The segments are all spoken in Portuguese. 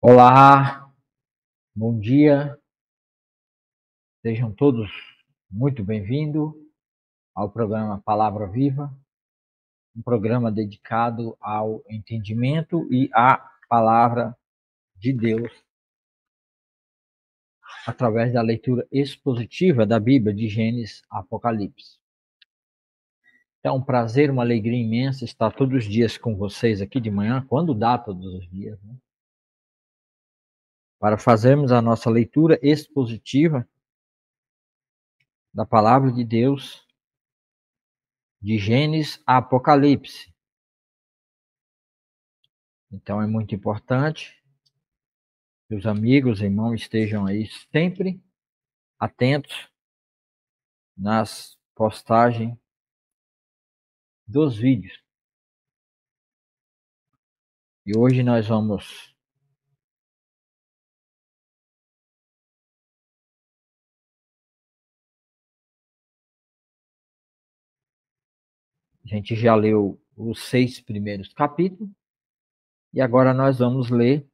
Olá, bom dia, sejam todos muito bem-vindos ao programa Palavra Viva, um programa dedicado ao entendimento e à palavra de Deus através da leitura expositiva da Bíblia de Gênesis a Apocalipse. É um prazer, uma alegria imensa estar todos os dias com vocês aqui de manhã, quando dá todos os dias, né? Para fazermos a nossa leitura expositiva da palavra de Deus de Gênesis a Apocalipse. Então é muito importante que os amigos, irmãos, estejam aí sempre atentos nas postagens dos vídeos. E hoje nós vamos a gente já leu os 6 primeiros capítulos e agora nós vamos ler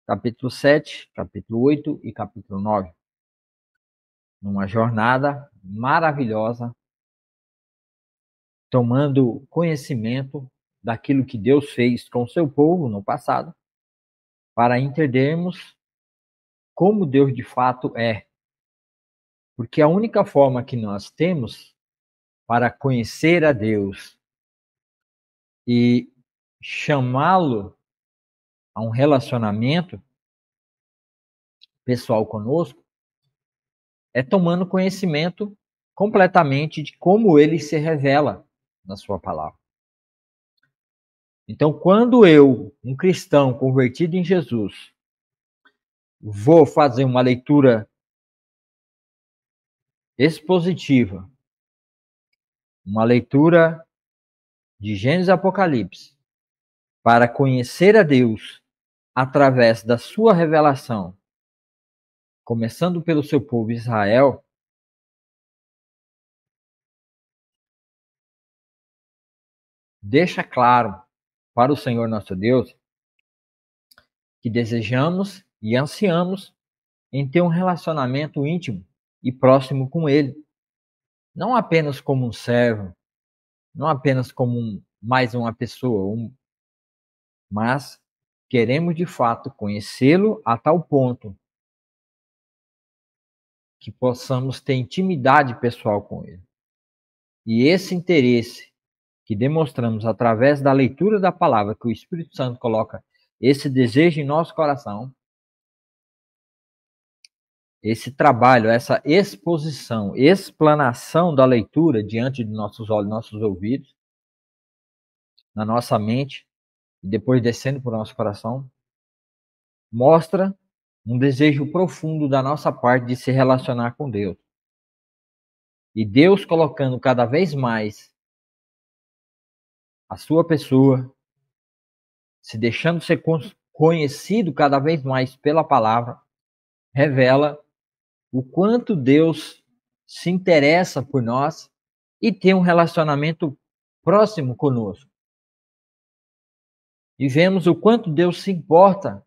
capítulo 7, capítulo 8 e capítulo 9. Numa jornada maravilhosa, tomando conhecimento daquilo que Deus fez com o seu povo no passado, para entendermos como Deus de fato é. Porque a única forma que nós temos para conhecer a Deus e chamá-lo a um relacionamento pessoal conosco é tomando conhecimento completamente de como ele se revela na sua palavra. Então, quando eu, um cristão convertido em Jesus, vou fazer uma leitura expositiva, uma leitura de Gênesis e Apocalipse, para conhecer a Deus através da sua revelação, começando pelo seu povo Israel, deixa claro para o Senhor nosso Deus que desejamos e ansiamos em ter um relacionamento íntimo e próximo com Ele. Não apenas como um servo, não apenas como mais uma pessoa, mas queremos de fato conhecê-lo a tal ponto que possamos ter intimidade pessoal com Ele. E esse interesse que demonstramos através da leitura da palavra, que o Espírito Santo coloca esse desejo em nosso coração, esse trabalho, essa exposição, explanação da leitura diante de nossos olhos, nossos ouvidos, na nossa mente, e depois descendo para o nosso coração, mostra um desejo profundo da nossa parte de se relacionar com Deus. E Deus colocando cada vez mais a sua pessoa, se deixando ser conhecido cada vez mais pela palavra, revela o quanto Deus se interessa por nós e tem um relacionamento próximo conosco. E vemos o quanto Deus se importa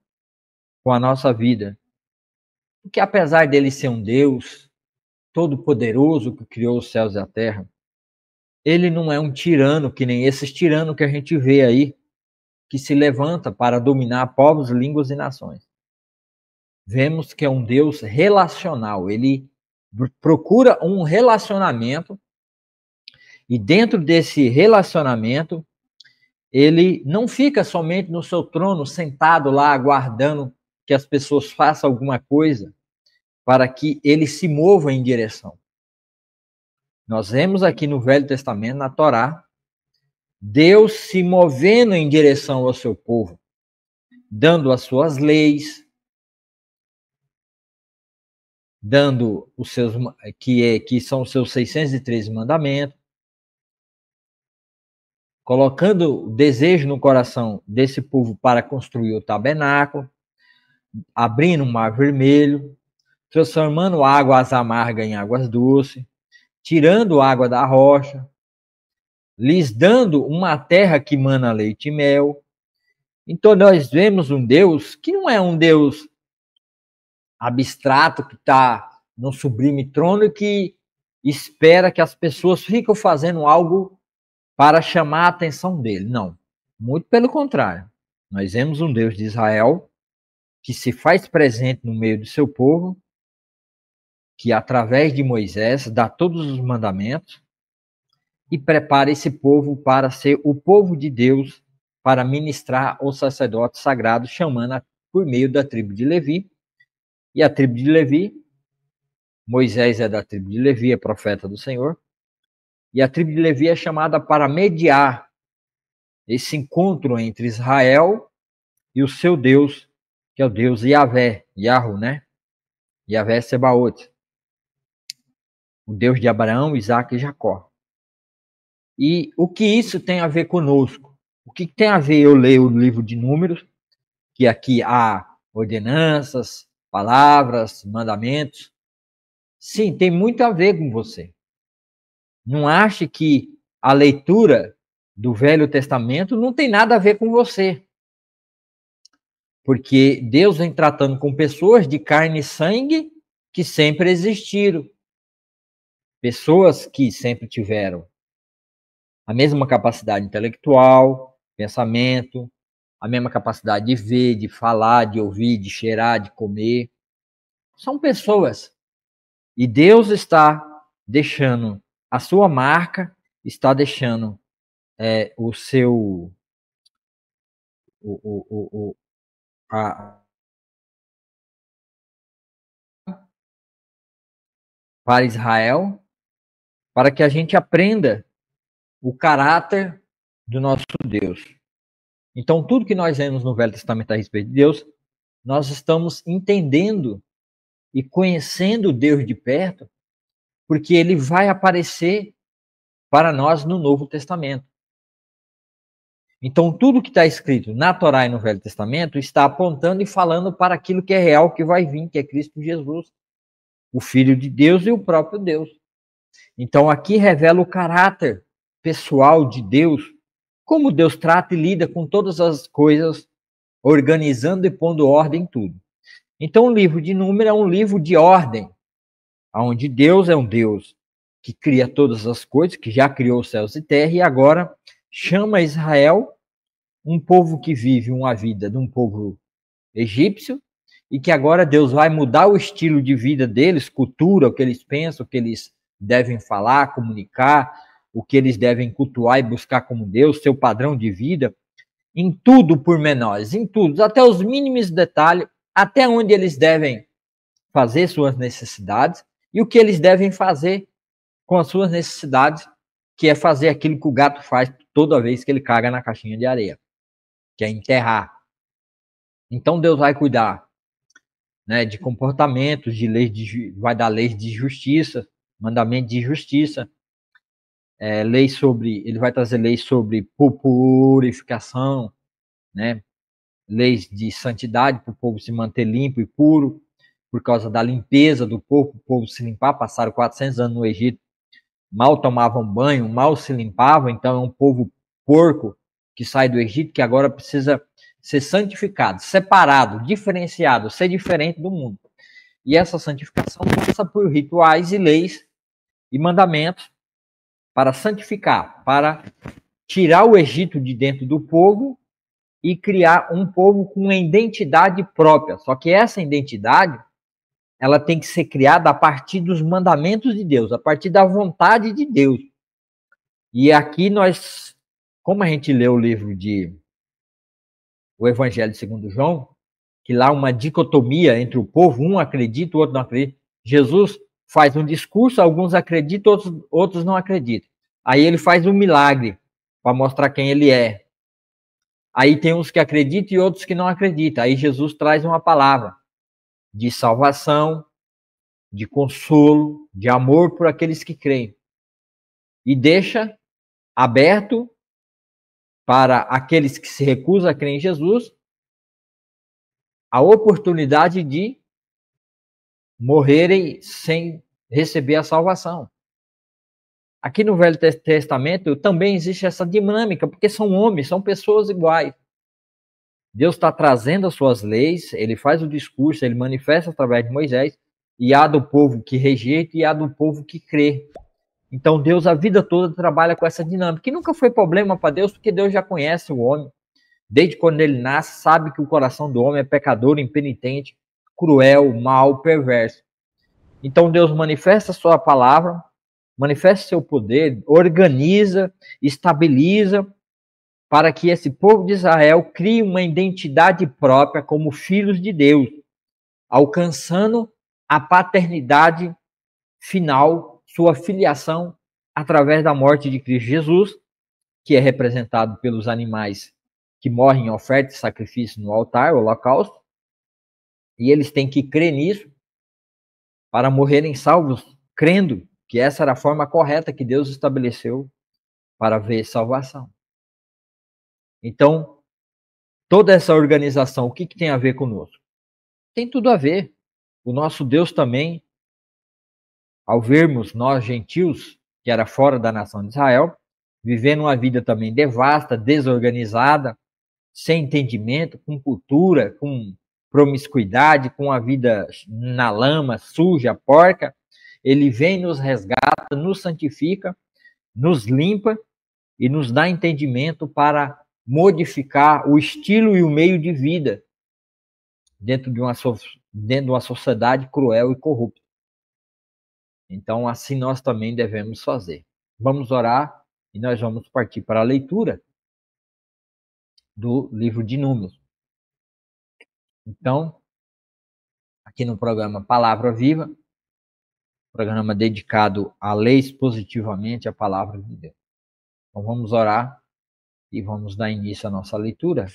com a nossa vida. Porque apesar dele ser um Deus todo-poderoso que criou os céus e a terra, ele não é um tirano que nem esses tiranos que a gente vê aí, que se levanta para dominar povos, línguas e nações. Vemos que é um Deus relacional. Ele procura um relacionamento e dentro desse relacionamento ele não fica somente no seu trono sentado lá aguardando que as pessoas façam alguma coisa para que ele se mova em direção. Nós vemos aqui no Velho Testamento, na Torá, Deus se movendo em direção ao seu povo, dando as suas leis, dando os seus que são os seus 613 mandamentos, colocando desejo no coração desse povo para construir o tabernáculo, abrindo o mar vermelho, transformando águas amargas em águas doces, tirando água da rocha, lhes dando uma terra que mana leite e mel, Então nós vemos um Deus que não é um Deus abstrato que está no sublime trono e que espera que as pessoas fiquem fazendo algo para chamar a atenção dele. Não. Muito pelo contrário. Nós vemos um Deus de Israel que se faz presente no meio do seu povo, que através de Moisés dá todos os mandamentos e prepara esse povo para ser o povo de Deus, para ministrar o sacerdote sagrado, chamando por meio da tribo de Levi. E a tribo de Levi, Moisés é da tribo de Levi, é profeta do Senhor, e a tribo de Levi é chamada para mediar esse encontro entre Israel e o seu Deus, que é o Deus Yahvé, Yahu, né? Yahvé Sebaot, o Deus de Abraão, Isaac e Jacó. E o que isso tem a ver conosco? O que tem a ver eu ler o livro de Números, que aqui há ordenanças, palavras, mandamentos? Sim, tem muito a ver com você. Não ache que a leitura do Velho Testamento não tem nada a ver com você. Porque Deus vem tratando com pessoas de carne e sangue que sempre existiram. Pessoas que sempre tiveram a mesma capacidade intelectual, pensamento, a mesma capacidade de ver, de falar, de ouvir, de cheirar, de comer. São pessoas. E Deus está deixando a sua marca, está deixando o seu a, para Israel, para que a gente aprenda o caráter do nosso Deus. Então, tudo que nós vemos no Velho Testamento a respeito de Deus, nós estamos entendendo e conhecendo Deus de perto, porque ele vai aparecer para nós no Novo Testamento. Então, tudo que está escrito na Torá e no Velho Testamento está apontando e falando para aquilo que é real, que vai vir, que é Cristo Jesus, o Filho de Deus e o próprio Deus. Então, aqui revela o caráter pessoal de Deus, como Deus trata e lida com todas as coisas, organizando e pondo ordem em tudo. Então, o livro de Números é um livro de ordem, onde Deus é um Deus que cria todas as coisas, que já criou os céus e terra, e agora chama Israel, um povo que vive uma vida de um povo egípcio, e que agora Deus vai mudar o estilo de vida deles, cultura, o que eles pensam, o que eles devem falar, comunicar, o que eles devem cultuar e buscar como Deus, seu padrão de vida, em tudo por menores, em tudo, até os mínimos detalhes, até onde eles devem fazer suas necessidades e o que eles devem fazer com as suas necessidades, que é fazer aquilo que o gato faz toda vez que ele caga na caixinha de areia, que é enterrar. Então Deus vai cuidar, né, de comportamentos, de leis vai dar leis de justiça, mandamento de justiça, leis sobre, ele vai trazer leis sobre purificação, né, leis de santidade para o povo se manter limpo e puro, por causa da limpeza do povo, o povo se limpar. Passaram 400 anos no Egito, mal tomavam banho, mal se limpavam, então é um povo porco que sai do Egito, que agora precisa ser santificado, separado, diferenciado, ser diferente do mundo. E essa santificação passa por rituais e leis e mandamentos para santificar, para tirar o Egito de dentro do povo e criar um povo com uma identidade própria. Só que essa identidade, ela tem que ser criada a partir dos mandamentos de Deus, a partir da vontade de Deus. E aqui nós, como a gente lê o livro de o Evangelho segundo João, que lá uma dicotomia entre o povo, um acredita, o outro não acredita. Jesus faz um discurso, alguns acreditam, outros não acreditam. Aí ele faz um milagre para mostrar quem ele é. Aí tem uns que acreditam e outros que não acreditam. Aí Jesus traz uma palavra de salvação, de consolo, de amor por aqueles que creem. E deixa aberto para aqueles que se recusam a crer em Jesus a oportunidade de morrerem sem receber a salvação. Aqui no Velho Testamento também existe essa dinâmica, porque são homens, são pessoas iguais. Deus está trazendo as suas leis, ele faz o discurso, ele manifesta através de Moisés, e há do povo que rejeita e há do povo que crê. Então Deus a vida toda trabalha com essa dinâmica, que nunca foi problema para Deus, porque Deus já conhece o homem. Desde quando ele nasce, sabe que o coração do homem é pecador, impenitente, cruel, mau, perverso. Então Deus manifesta a sua palavra, manifesta seu poder, organiza, estabiliza, para que esse povo de Israel crie uma identidade própria como filhos de Deus, alcançando a paternidade final, sua filiação através da morte de Cristo Jesus, que é representado pelos animais que morrem em oferta e sacrifício no altar, o holocausto, e eles têm que crer nisso para morrerem salvos, crendo que essa era a forma correta que Deus estabeleceu para ver salvação. Então, toda essa organização, o que tem a ver conosco? Tem tudo a ver. O nosso Deus também, ao vermos nós gentios, que era fora da nação de Israel, vivendo uma vida também devasta, desorganizada, sem entendimento, com cultura, com promiscuidade, com a vida na lama, suja, porca, ele vem, nos resgata, nos santifica, nos limpa e nos dá entendimento para modificar o estilo e o meio de vida dentro de uma sociedade cruel e corrupta. Então, assim nós também devemos fazer. Vamos orar e nós vamos partir para a leitura do livro de Números. Então, aqui no programa Palavra Viva, programa dedicado a ler expositivamente a palavra de Deus. Então vamos orar e vamos dar início à nossa leitura.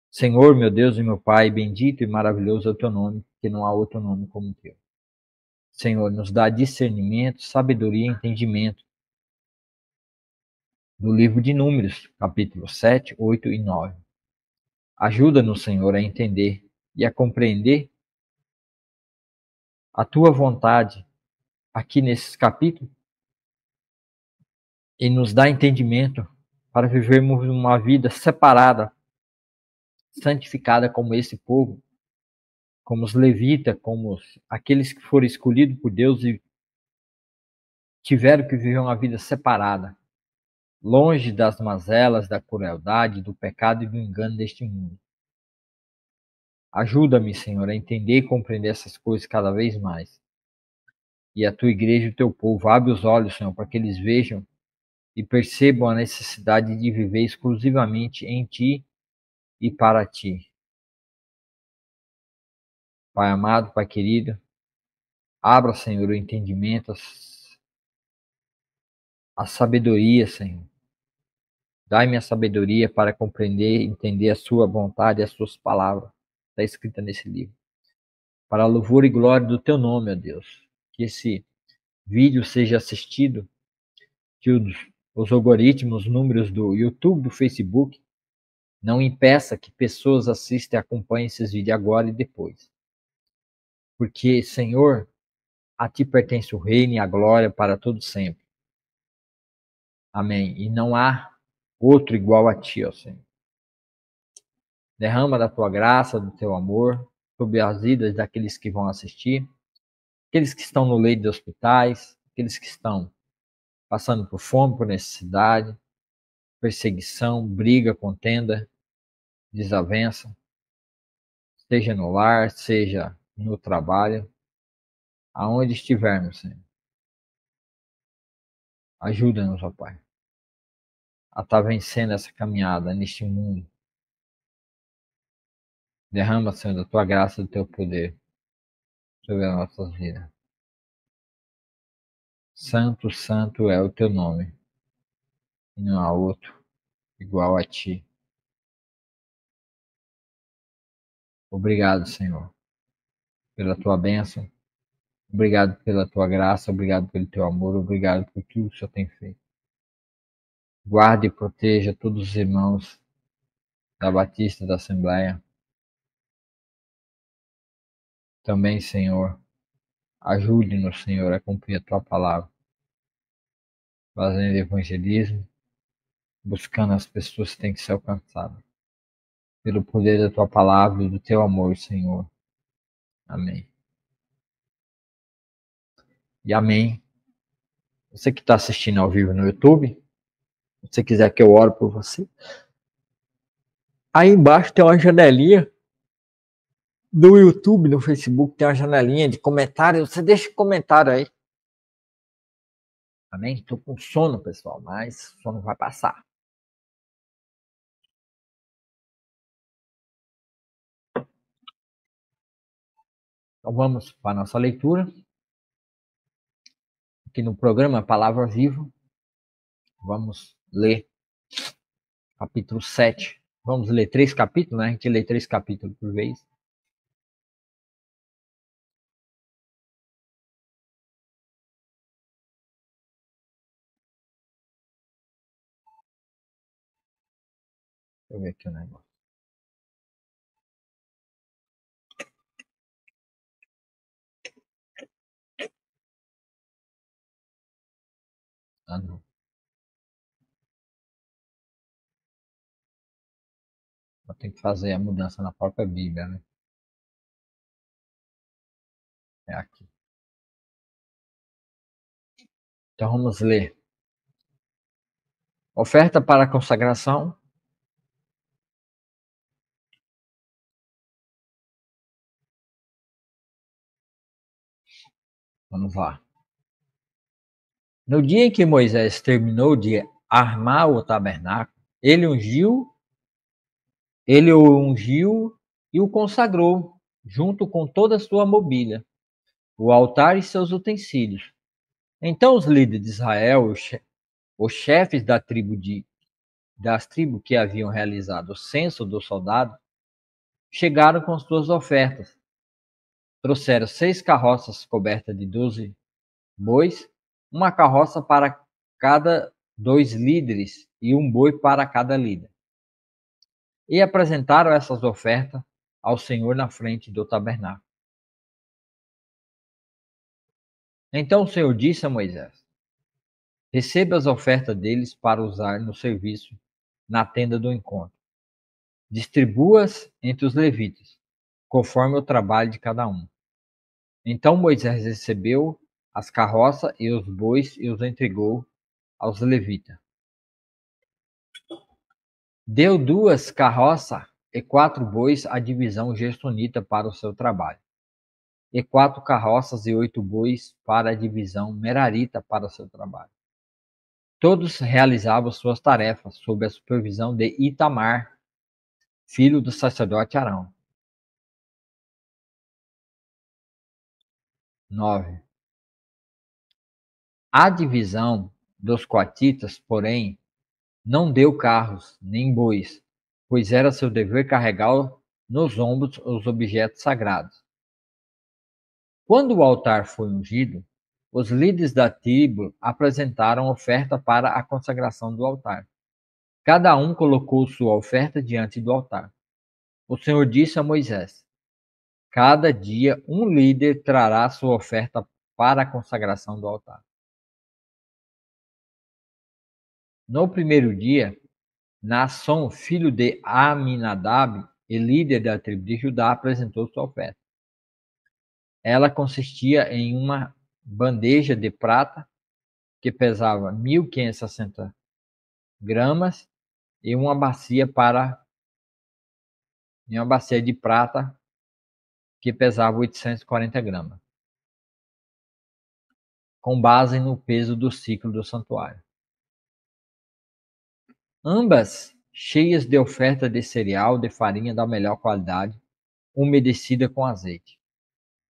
Senhor, meu Deus e meu Pai, bendito e maravilhoso é o teu nome, que não há outro nome como o teu. Senhor, nos dá discernimento, sabedoria e entendimento do livro de Números, capítulos 7, 8 e 9. Ajuda-nos, Senhor, a entender e a compreender a tua vontade aqui nesses capítulos e nos dá entendimento para vivermos uma vida separada, santificada como esse povo, como os levitas, como aqueles que foram escolhidos por Deus e tiveram que viver uma vida separada, longe das mazelas, da crueldade, do pecado e do engano deste mundo. Ajuda-me, Senhor, a entender e compreender essas coisas cada vez mais. E a tua igreja e o teu povo, abre os olhos, Senhor, para que eles vejam e percebam a necessidade de viver exclusivamente em Ti e para Ti. Pai amado, Pai querido, abra, Senhor, o entendimento, a sabedoria, Senhor. Dai-me a sabedoria para compreender e entender a sua vontade e as suas palavras. Está escrita nesse livro. Para a louvor e glória do teu nome, ó Deus. Que esse vídeo seja assistido, que os algoritmos, os números do YouTube, do Facebook, não impeça que pessoas assistam e acompanhem esses vídeos agora e depois. Porque, Senhor, a ti pertence o reino e a glória para todo sempre. Amém. E não há outro igual a ti, ó Senhor. Derrama da tua graça, do teu amor, sobre as vidas daqueles que vão assistir, aqueles que estão no leito de hospitais, aqueles que estão passando por fome, por necessidade, perseguição, briga, contenda, desavença, seja no lar, seja no trabalho, aonde estivermos, Senhor. Ajuda-nos, ó Pai, a estar vencendo essa caminhada neste mundo. Derrama, Senhor, da tua graça e do teu poder sobre as nossas vidas. Santo, santo é o teu nome, e não há outro igual a ti. Obrigado, Senhor, pela tua bênção. Obrigado pela tua graça, obrigado pelo teu amor, obrigado por tudo que o Senhor tem feito. Guarde e proteja todos os irmãos da Batista da Assembleia. Também, Senhor, ajude-nos, Senhor, a cumprir a tua palavra, fazendo evangelismo, buscando as pessoas que têm que ser alcançadas. pelo poder da tua palavra e do teu amor, Senhor. Amém. E amém. Você que está assistindo ao vivo no YouTube, se você quiser que eu ore por você, aí embaixo tem uma janelinha no YouTube, no Facebook, tem uma janelinha de comentário. Você deixa comentário aí. Amém? Estou com sono, pessoal, mas o sono vai passar. Então vamos para a nossa leitura. Aqui no programa Palavra Viva, vamos ler capítulo 7. Vamos ler 3 capítulos, né? A gente lê 3 capítulos por vez. Deixa eu ver aqui o negócio. Ah, não. Eu tenho que fazer a mudança na própria Bíblia, né? É aqui. Então vamos ler. Oferta para consagração. Vamos lá. No dia em que Moisés terminou de armar o tabernáculo, ele o ungiu e o consagrou, junto com toda a sua mobília, o altar e seus utensílios. Então os líderes de Israel, os chefes das tribos que haviam realizado o censo dos soldados, chegaram com suas ofertas. Trouxeram 6 carroças cobertas de 12 bois, uma carroça para cada 2 líderes e um boi para cada líder. E apresentaram essas ofertas ao Senhor na frente do tabernáculo. Então o Senhor disse a Moisés: receba as ofertas deles para usar no serviço na tenda do encontro. Distribua-as entre os levitas, conforme o trabalho de cada um. Então Moisés recebeu as carroças e os bois e os entregou aos levitas. Deu 2 carroças e 4 bois à divisão gersonita para o seu trabalho, e 4 carroças e 8 bois para a divisão merarita para o seu trabalho. Todos realizavam suas tarefas sob a supervisão de Itamar, filho do sacerdote Arão. 9. A divisão dos coatitas, porém, não deu carros nem bois, pois era seu dever carregar nos ombros os objetos sagrados. Quando o altar foi ungido, os líderes da tribo apresentaram oferta para a consagração do altar. Cada um colocou sua oferta diante do altar. O Senhor disse a Moisés: cada dia um líder trará sua oferta para a consagração do altar. No primeiro dia, Naasson, filho de Aminadab e líder da tribo de Judá, apresentou sua oferta. Ela consistia em uma bandeja de prata que pesava 1.560 gramas e uma bacia de prata que pesava 840 gramas, com base no peso do ciclo do santuário. Ambas cheias de oferta de cereal de farinha da melhor qualidade, umedecida com azeite.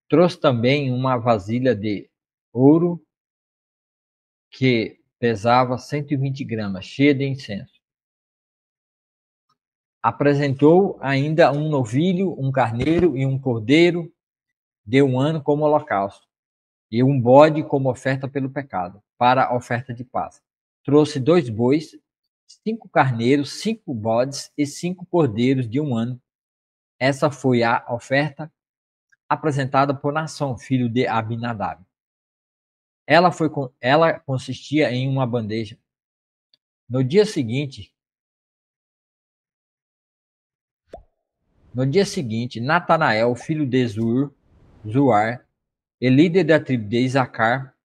Trouxe também uma vasilha de ouro que pesava 120 gramas, cheia de incenso. Apresentou ainda um novilho, um carneiro e um cordeiro de 1 ano como holocausto, e um bode como oferta pelo pecado, para a oferta de paz. Trouxe 2 bois, 5 carneiros, 5 bodes e 5 cordeiros de 1 ano. Essa foi a oferta apresentada por Naasson, filho de Abinadab. Ela consistia em uma bandeja. No dia seguinte, No dia seguinte, Natanael, filho de Zuar, e líder da tribo de Isacar,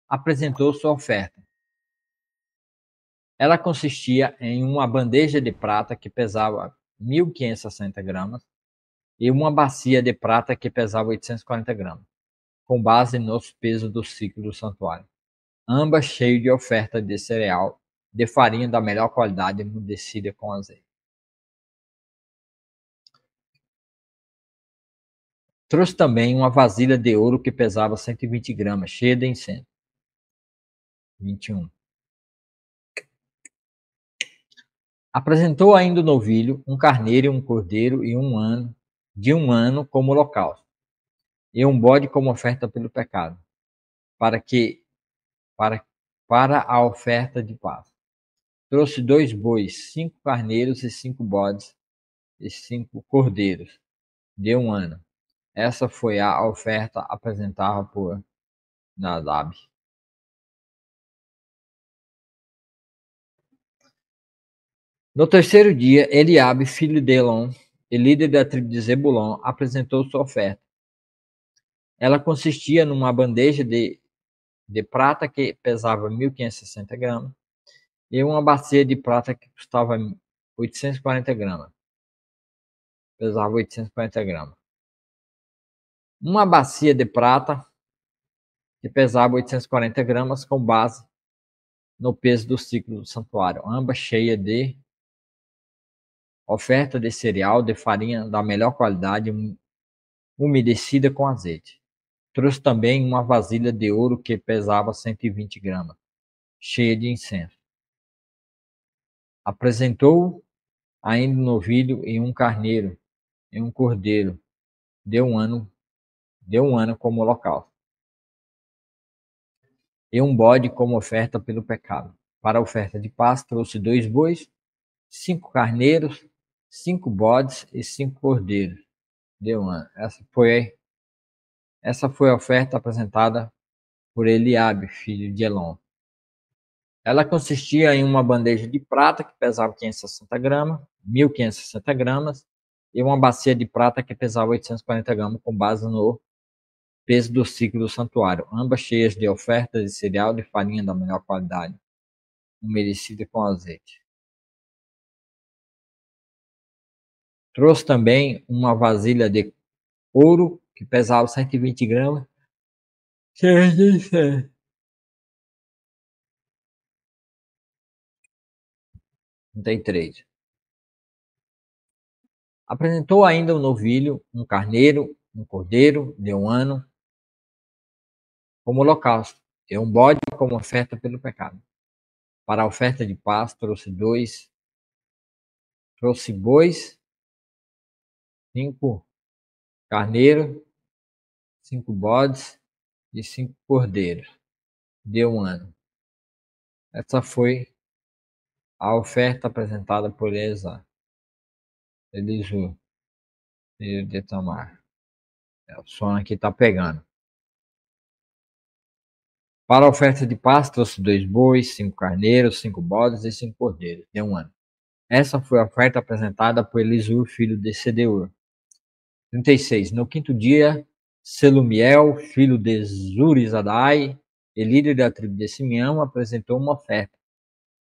apresentou sua oferta. Ela consistia em uma bandeja de prata que pesava 1.560 gramas e uma bacia de prata que pesava 840 gramas, com base nos pesos do ciclo do santuário, ambas cheias de oferta de cereal, de farinha da melhor qualidade, emudecida com azeite. Trouxe também uma vasilha de ouro que pesava 120 gramas, cheia de incenso. 21. Apresentou ainda o novilho, um carneiro e um cordeiro de um ano como holocausto, e um bode como oferta pelo pecado, para que para, para a oferta de paz. Trouxe 2 bois, 5 carneiros e 5 bodes e 5 cordeiros de um ano. Essa foi a oferta apresentada por Nadab. No terceiro dia, Eliabe, filho de Elon, e líder da tribo de Zebulon, apresentou sua oferta. Ela consistia numa bandeja de prata que pesava 1.560 gramas e uma bacia de prata que custava 840 gramas. Pesava 840 gramas. Uma bacia de prata que pesava 840 gramas com base no peso do ciclo do santuário, ambas cheias de oferta de cereal, de farinha da melhor qualidade, umedecida com azeite. Trouxe também uma vasilha de ouro que pesava 120 gramas, cheia de incenso. Apresentou ainda um novilho e um carneiro e um cordeiro de um ano como holocausto, e um bode como oferta pelo pecado. Para a oferta de paz, trouxe 2 bois, 5 carneiros, 5 bodes e 5 cordeiros de um ano. Essa foi a oferta apresentada por Eliabe, filho de Elon. Ela consistia em uma bandeja de prata que pesava 560 gramas, 1.560 gramas, e uma bacia de prata que pesava 840 gramas, com base no peso do ciclo do santuário, ambas cheias de ofertas de cereal de farinha da melhor qualidade, umedecida com azeite. Trouxe também uma vasilha de ouro que pesava 120 gramas, cheia de incenso. 33. Apresentou ainda um novilho, um carneiro, um cordeiro de um ano como holocausto, e um bode como oferta pelo pecado. Para a oferta de paz, trouxe bois, 5 carneiros, 5 bodes e 5 cordeiros de um ano. Essa foi a oferta apresentada por Elisur, filho de Tamar. O sono aqui está pegando. Para a oferta de paz, trouxe 2 bois, 5 carneiros, 5 bodes e 5 cordeiros de um ano. Essa foi a oferta apresentada por Elisur, filho de Sedeur. 36. No quinto dia, Selumiel, filho de Zurizadai, e líder da tribo de Simeão, apresentou uma oferta.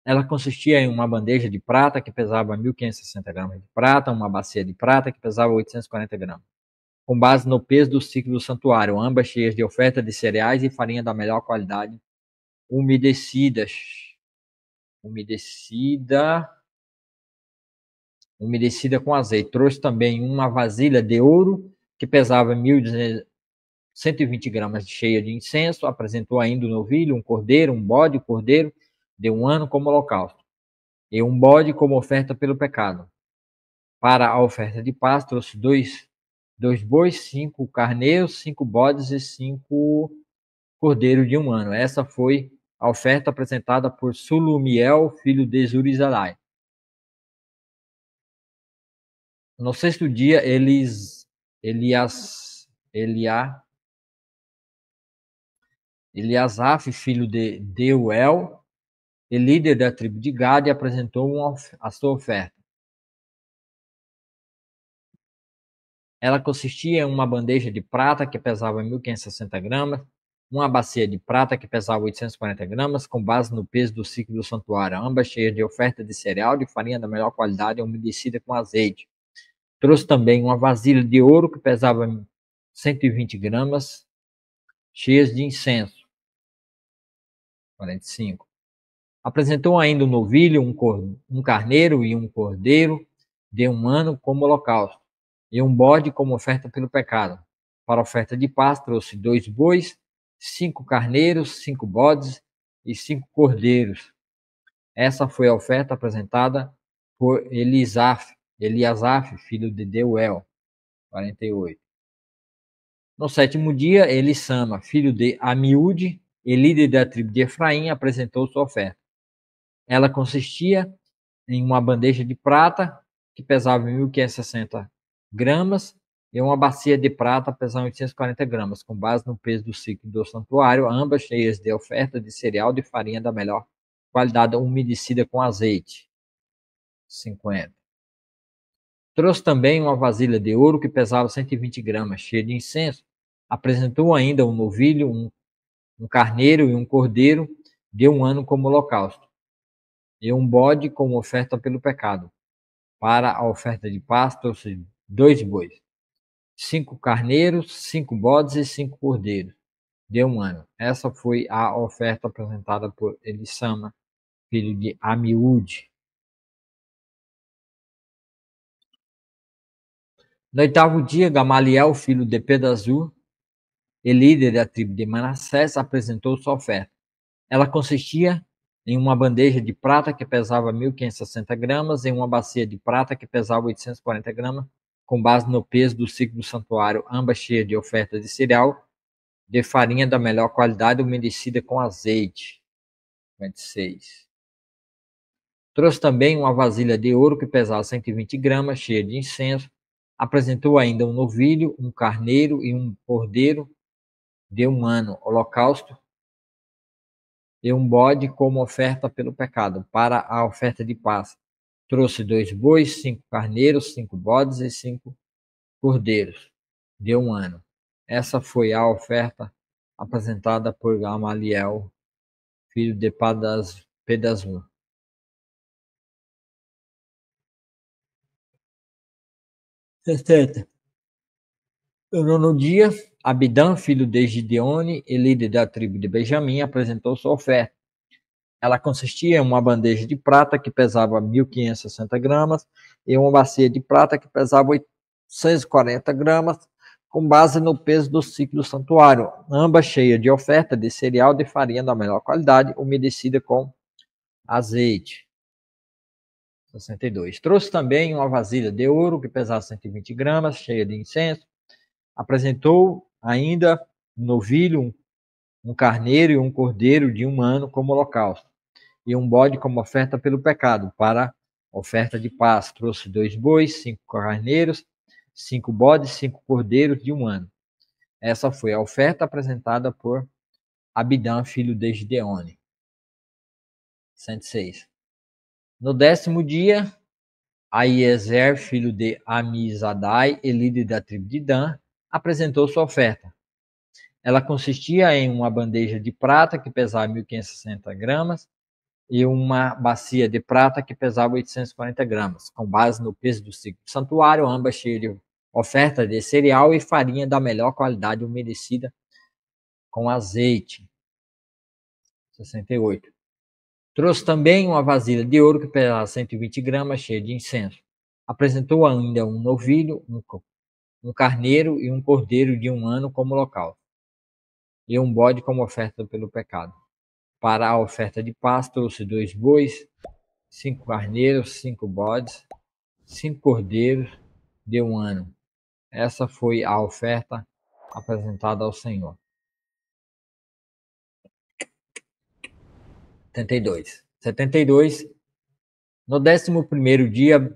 Ela consistia em uma bandeja de prata que pesava 1.560 gramas de prata, uma bacia de prata que pesava 840 gramas, com base no peso do ciclo do santuário, ambas cheias de oferta de cereais e farinha da melhor qualidade, umedecida com azeite. Trouxe também uma vasilha de ouro que pesava 1.120 gramas cheia de incenso. Apresentou ainda um novilho, um cordeiro, um bode, cordeiro de um ano como holocausto, e um bode como oferta pelo pecado. Para a oferta de paz, trouxe dois bois, 5 carneiros, 5 bodes e 5 cordeiros de um ano. Essa foi a oferta apresentada por Sulumiel, filho de Zurizadai. No sexto dia, Eliasaf, filho de Deuel, e líder da tribo de Gade, apresentou a sua oferta. Ela consistia em uma bandeja de prata que pesava 1.560 gramas, uma bacia de prata que pesava 840 gramas, com base no peso do ciclo do santuário, ambas cheias de oferta de cereal de farinha da melhor qualidade e umedecida com azeite. Trouxe também uma vasilha de ouro que pesava 120 gramas, cheias de incenso. 45. Apresentou ainda um novilho, um carneiro e um cordeiro de um ano como holocausto, e um bode como oferta pelo pecado. Para a oferta de paz trouxe 2 bois, 5 carneiros, 5 bodes e 5 cordeiros. Essa foi a oferta apresentada por Eliasaf, filho de Deuel. 48. No 7º dia, Elissama, filho de Amiúde e líder da tribo de Efraim, apresentou sua oferta. Ela consistia em uma bandeja de prata que pesava 1.560 gramas e uma bacia de prata pesando 840 gramas, com base no peso do ciclo do santuário, ambas cheias de oferta de cereal de farinha da melhor qualidade, umedecida com azeite. 50. Trouxe também uma vasilha de ouro que pesava 120 gramas, cheia de incenso. Apresentou ainda um novilho, um carneiro e um cordeiro de um ano como holocausto, e um bode como oferta pelo pecado. Para a oferta de paz trouxe 2 bois, 5 carneiros, 5 bodes e 5 cordeiros de um ano. Essa foi a oferta apresentada por Elissama, filho de Amiúde. No 8º dia, Gamaliel, filho de Pedazur, e líder da tribo de Manassés, apresentou sua oferta. Ela consistia em uma bandeja de prata que pesava 1.560 gramas e uma bacia de prata que pesava 840 gramas, com base no peso do ciclo do santuário, ambas cheias de oferta de cereal, de farinha da melhor qualidade, umedecida com azeite. 26. Trouxe também uma vasilha de ouro que pesava 120 gramas, cheia de incenso. Apresentou ainda um novilho, um carneiro e um cordeiro de um ano, holocausto, e um bode como oferta pelo pecado. Para a oferta de paz, trouxe 2 bois, 5 carneiros, 5 bodes e 5 cordeiros de um ano. Essa foi a oferta apresentada por Gamaliel, filho de Pedazur. 60. No 9º dia, Abidã, filho de Gideone e líder da tribo de Benjamim, apresentou sua oferta. Ela consistia em uma bandeja de prata que pesava 1.560 gramas e uma bacia de prata que pesava 840 gramas, com base no peso do ciclo do santuário, ambas cheias de oferta de cereal de farinha da melhor qualidade, umedecida com azeite. 62. Trouxe também uma vasilha de ouro que pesava 120 gramas, cheia de incenso. Apresentou ainda um novilho, um carneiro e um cordeiro de um ano como holocausto, e um bode como oferta pelo pecado. Para oferta de paz, trouxe 2 bois, 5 carneiros, 5 bodes, 5 cordeiros de um ano. Essa foi a oferta apresentada por Abidã, filho de Gideone. 106. No 10º dia, Aiezer, filho de Amizadai e líder da tribo de Dan, apresentou sua oferta. Ela consistia em uma bandeja de prata que pesava 1.560 gramas e uma bacia de prata que pesava 840 gramas, com base no peso do ciclo do santuário, ambas cheias de oferta de cereal e farinha da melhor qualidade, umedecida com azeite. 68. Trouxe também uma vasilha de ouro que pesava 120 gramas, cheia de incenso. Apresentou ainda um novilho, um carneiro e um cordeiro de um ano como local, e um bode como oferta pelo pecado. Para a oferta de paz, trouxe 2 bois, 5 carneiros, 5 bodes, 5 cordeiros de um ano. Essa foi a oferta apresentada ao Senhor. 72. No 11º dia,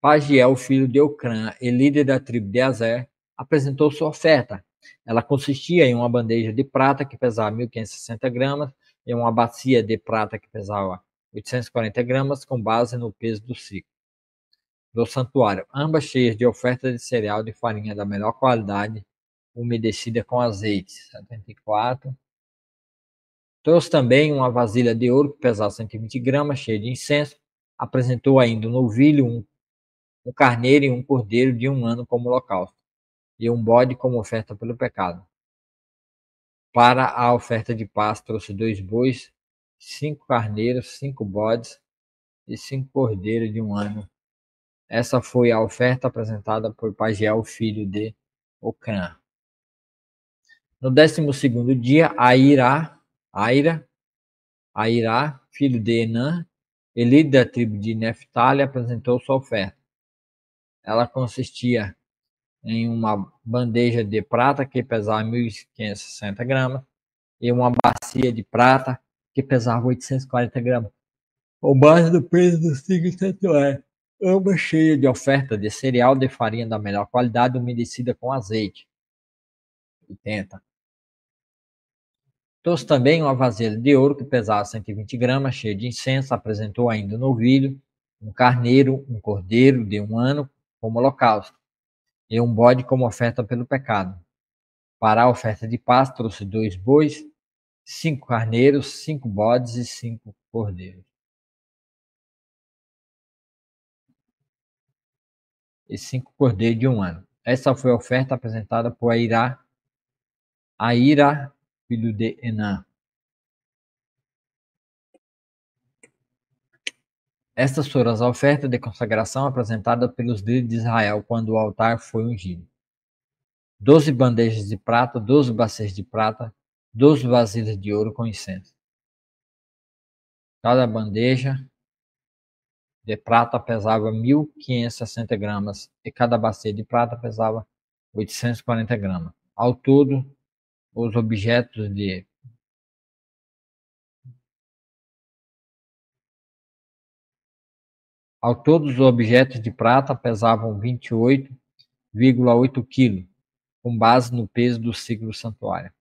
Pagiel, filho de Ocrã e líder da tribo de Azer, apresentou sua oferta. Ela consistia em uma bandeja de prata que pesava 1.560 gramas e uma bacia de prata que pesava 840 gramas, com base no peso do ciclo. do santuário, ambas cheias de oferta de cereal de farinha da melhor qualidade, umedecida com azeite. 74. Trouxe também uma vasilha de ouro que pesava 120 gramas, cheia de incenso. Apresentou ainda um novilho, um carneiro e um cordeiro de 1 ano como holocausto, e um bode como oferta pelo pecado. Para a oferta de paz, trouxe 2 bois, 5 carneiros, 5 bodes e 5 cordeiros de 1 ano. Essa foi a oferta apresentada por Pagiel, filho de Ocrã. No 12º dia, Aira, filho de Enã, líder da tribo de Neftali, apresentou sua oferta. Ela consistia em uma bandeja de prata que pesava 1.560 gramas e uma bacia de prata que pesava 840 gramas, com base no peso do signo santuário, ambas cheias de oferta de cereal de farinha da melhor qualidade, umedecida com azeite. 80. Trouxe também uma vasilha de ouro que pesava 120 gramas, cheia de incenso. Apresentou ainda um novilho, um carneiro, um cordeiro de 1 ano como holocausto, e um bode como oferta pelo pecado. Para a oferta de paz, trouxe 2 bois, 5 carneiros, 5 bodes e 5 cordeiros. E 5 cordeiros de 1 ano. Essa foi a oferta apresentada por Aira, filho de Enã. Estas foram as ofertas de consagração apresentadas pelos líderes de Israel quando o altar foi ungido: 12 bandejas de prata, 12 bacias de prata, 12 vasilhas de ouro com incenso. Cada bandeja de prata pesava 1.560 gramas e cada bacia de prata pesava 840 gramas. Ao todo, os objetos de prata pesavam 28,8 kg, com base no peso do ciclo santuário.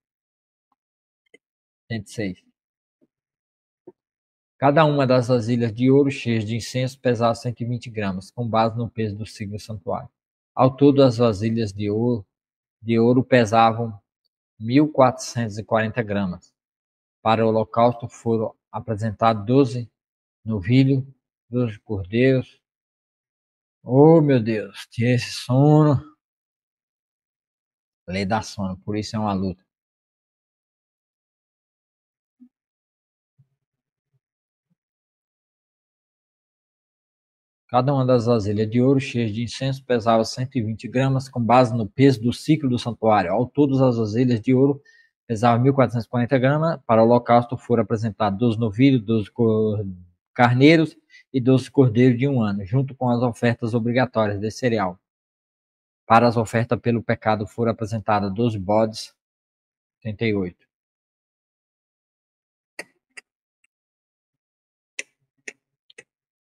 106. Cada uma das vasilhas de ouro cheias de incenso pesava 120 gramas, com base no peso do ciclo santuário. Ao todo, as vasilhas de ouro pesavam 1.440 gramas. Para o holocausto foram apresentados 12 novilhos, 12 cordeiros. Oh, meu Deus, tinha esse sono. Lei da sono, por isso é uma luta. Cada uma das vasilhas de ouro cheias de incenso pesava 120 gramas, com base no peso do ciclo do santuário. Ao todo, as vasilhas de ouro pesavam 1.440 gramas. Para o holocausto foram apresentados 12 novilhos, 12 carneiros e 12 cordeiros de 1 ano, junto com as ofertas obrigatórias de cereal. Para as ofertas pelo pecado foram apresentadas 12 bodes. 38.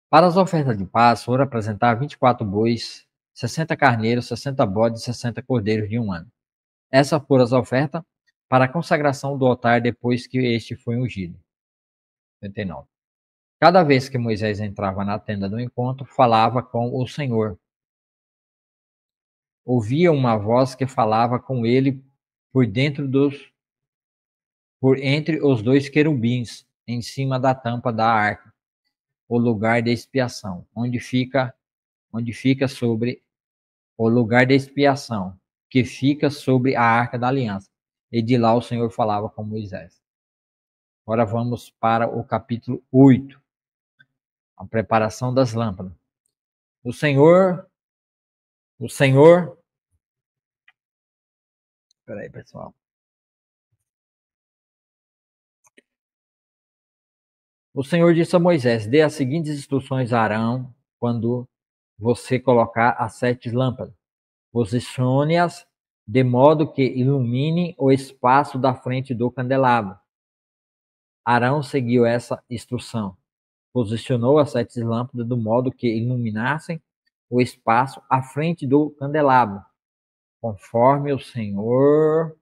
Para as ofertas de paz foram apresentados 24 bois, 60 carneiros, 60 bodes e 60 cordeiros de 1 ano. Essas foram as ofertas para a consagração do altar depois que este foi ungido. 39. Cada vez que Moisés entrava na tenda do encontro, falava com o Senhor. Ouvia uma voz que falava com ele por entre os 2 querubins, em cima da tampa da arca, o lugar de expiação, onde fica sobre o lugar de expiação, que fica sobre a arca da aliança. E de lá o Senhor falava com Moisés. Agora vamos para o capítulo 8, a preparação das lâmpadas. O Senhor, peraí, pessoal. O Senhor disse a Moisés: dê as seguintes instruções a Arão quando você colocar as 7 lâmpadas. Posicione-as de modo que ilumine o espaço da frente do candelabro. Arão seguiu essa instrução. Posicionou as 7 lâmpadas do modo que iluminassem o espaço à frente do candelabro, conforme o Senhor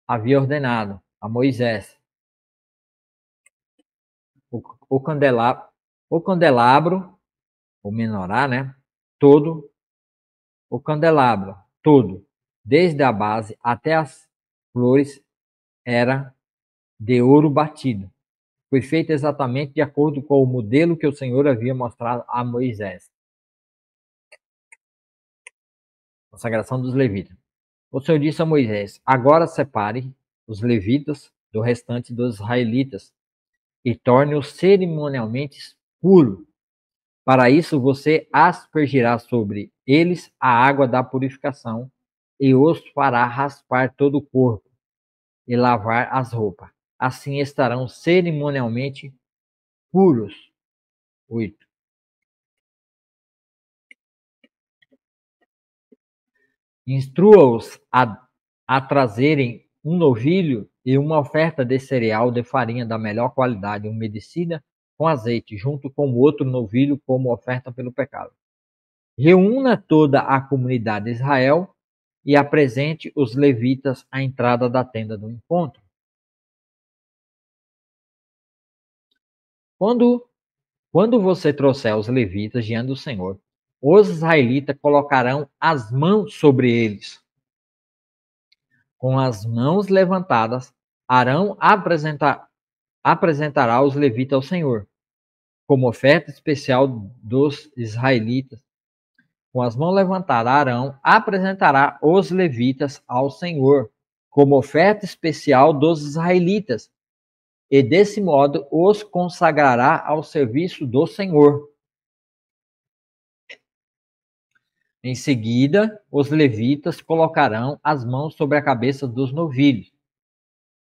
havia ordenado a Moisés. O candelabro o menorá, né? Todo o candelabro, todo, desde a base até as flores, era de ouro batido. Foi feito exatamente de acordo com o modelo que o Senhor havia mostrado a Moisés. Consagração dos levitas. O Senhor disse a Moisés: agora separe os levitas do restante dos israelitas e torne-os cerimonialmente puros. Para isso você aspergirá sobre eles a água da purificação e os fará raspar todo o corpo e lavar as roupas. Assim estarão cerimonialmente puros. 8. Instrua-os a trazerem um novilho e uma oferta de cereal de farinha da melhor qualidade, umedecida com azeite, junto com outro novilho como oferta pelo pecado. Reúna toda a comunidade de Israel e apresente os levitas à entrada da tenda do encontro. Quando você trouxer os levitas diante do Senhor, os israelitas colocarão as mãos sobre eles. Com as mãos levantadas, Arão apresentará os levitas ao Senhor, como oferta especial dos israelitas. Com as mãos levantadas, Arão apresentará os levitas ao Senhor, como oferta especial dos israelitas, e desse modo os consagrará ao serviço do Senhor. Em seguida, os levitas colocarão as mãos sobre a cabeça dos novilhos.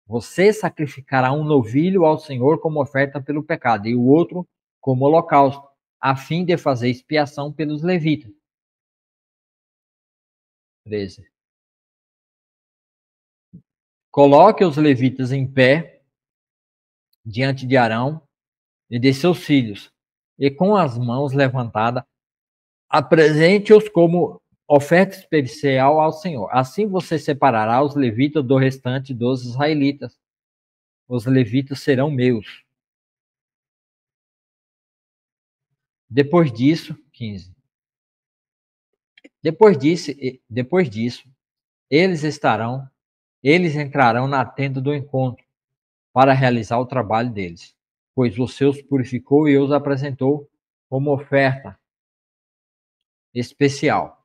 Você sacrificará um novilho ao Senhor como oferta pelo pecado, e o outro como holocausto, a fim de fazer expiação pelos levitas. 13. Coloque os levitas em pé diante de Arão e de seus filhos, e com as mãos levantadas, apresente-os como oferta especial ao Senhor. Assim você separará os levitas do restante dos israelitas. Os levitas serão meus. Depois disso, 15. Depois disso, eles entrarão na tenda do encontro para realizar o trabalho deles, pois os seus purificou e os apresentou como oferta especial.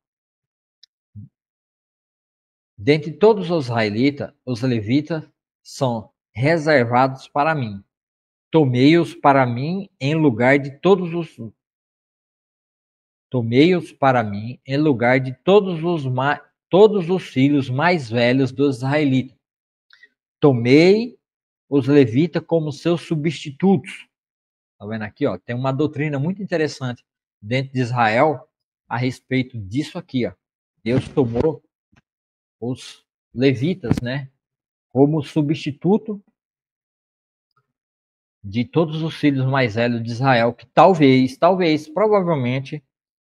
Dentre todos os israelitas, os levitas são reservados para mim. Tomei-os para mim em lugar de todos os filhos mais velhos dos israelitas. Tomei os levitas como seus substitutos. Tá vendo aqui, ó? Tem uma doutrina muito interessante dentro de Israel a respeito disso aqui, ó. Deus tomou os levitas, né, como substituto de todos os filhos mais velhos de Israel, que provavelmente,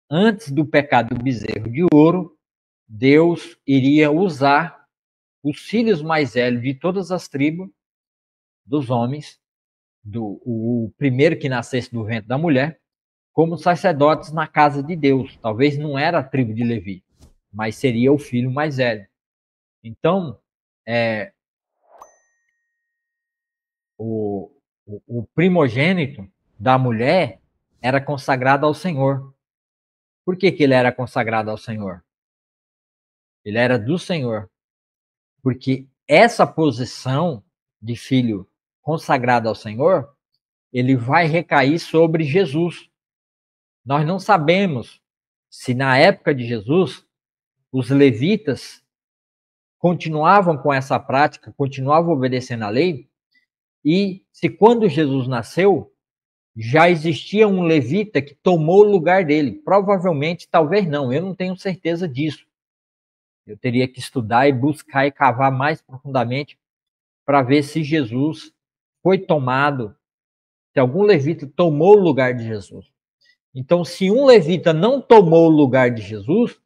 antes do pecado do bezerro de ouro, Deus iria usar os filhos mais velhos de todas as tribos dos homens, o primeiro que nascesse do ventre da mulher, como sacerdotes na casa de Deus. Talvez não era a tribo de Levi, mas seria o filho mais velho. Então, o primogênito da mulher era consagrado ao Senhor. Por que ele era consagrado ao Senhor? Ele era do Senhor. Porque essa posição de filho consagrado ao Senhor, ele vai recair sobre Jesus. Nós não sabemos se na época de Jesus os levitas continuavam com essa prática, continuavam obedecendo a lei, e se quando Jesus nasceu, já existia um levita que tomou o lugar dele. Provavelmente, talvez não, eu não tenho certeza disso. Eu teria que estudar e buscar e cavar mais profundamente para ver se Jesus foi tomado, se algum levita tomou o lugar de Jesus. Então, se um levita não tomou o lugar de Jesus,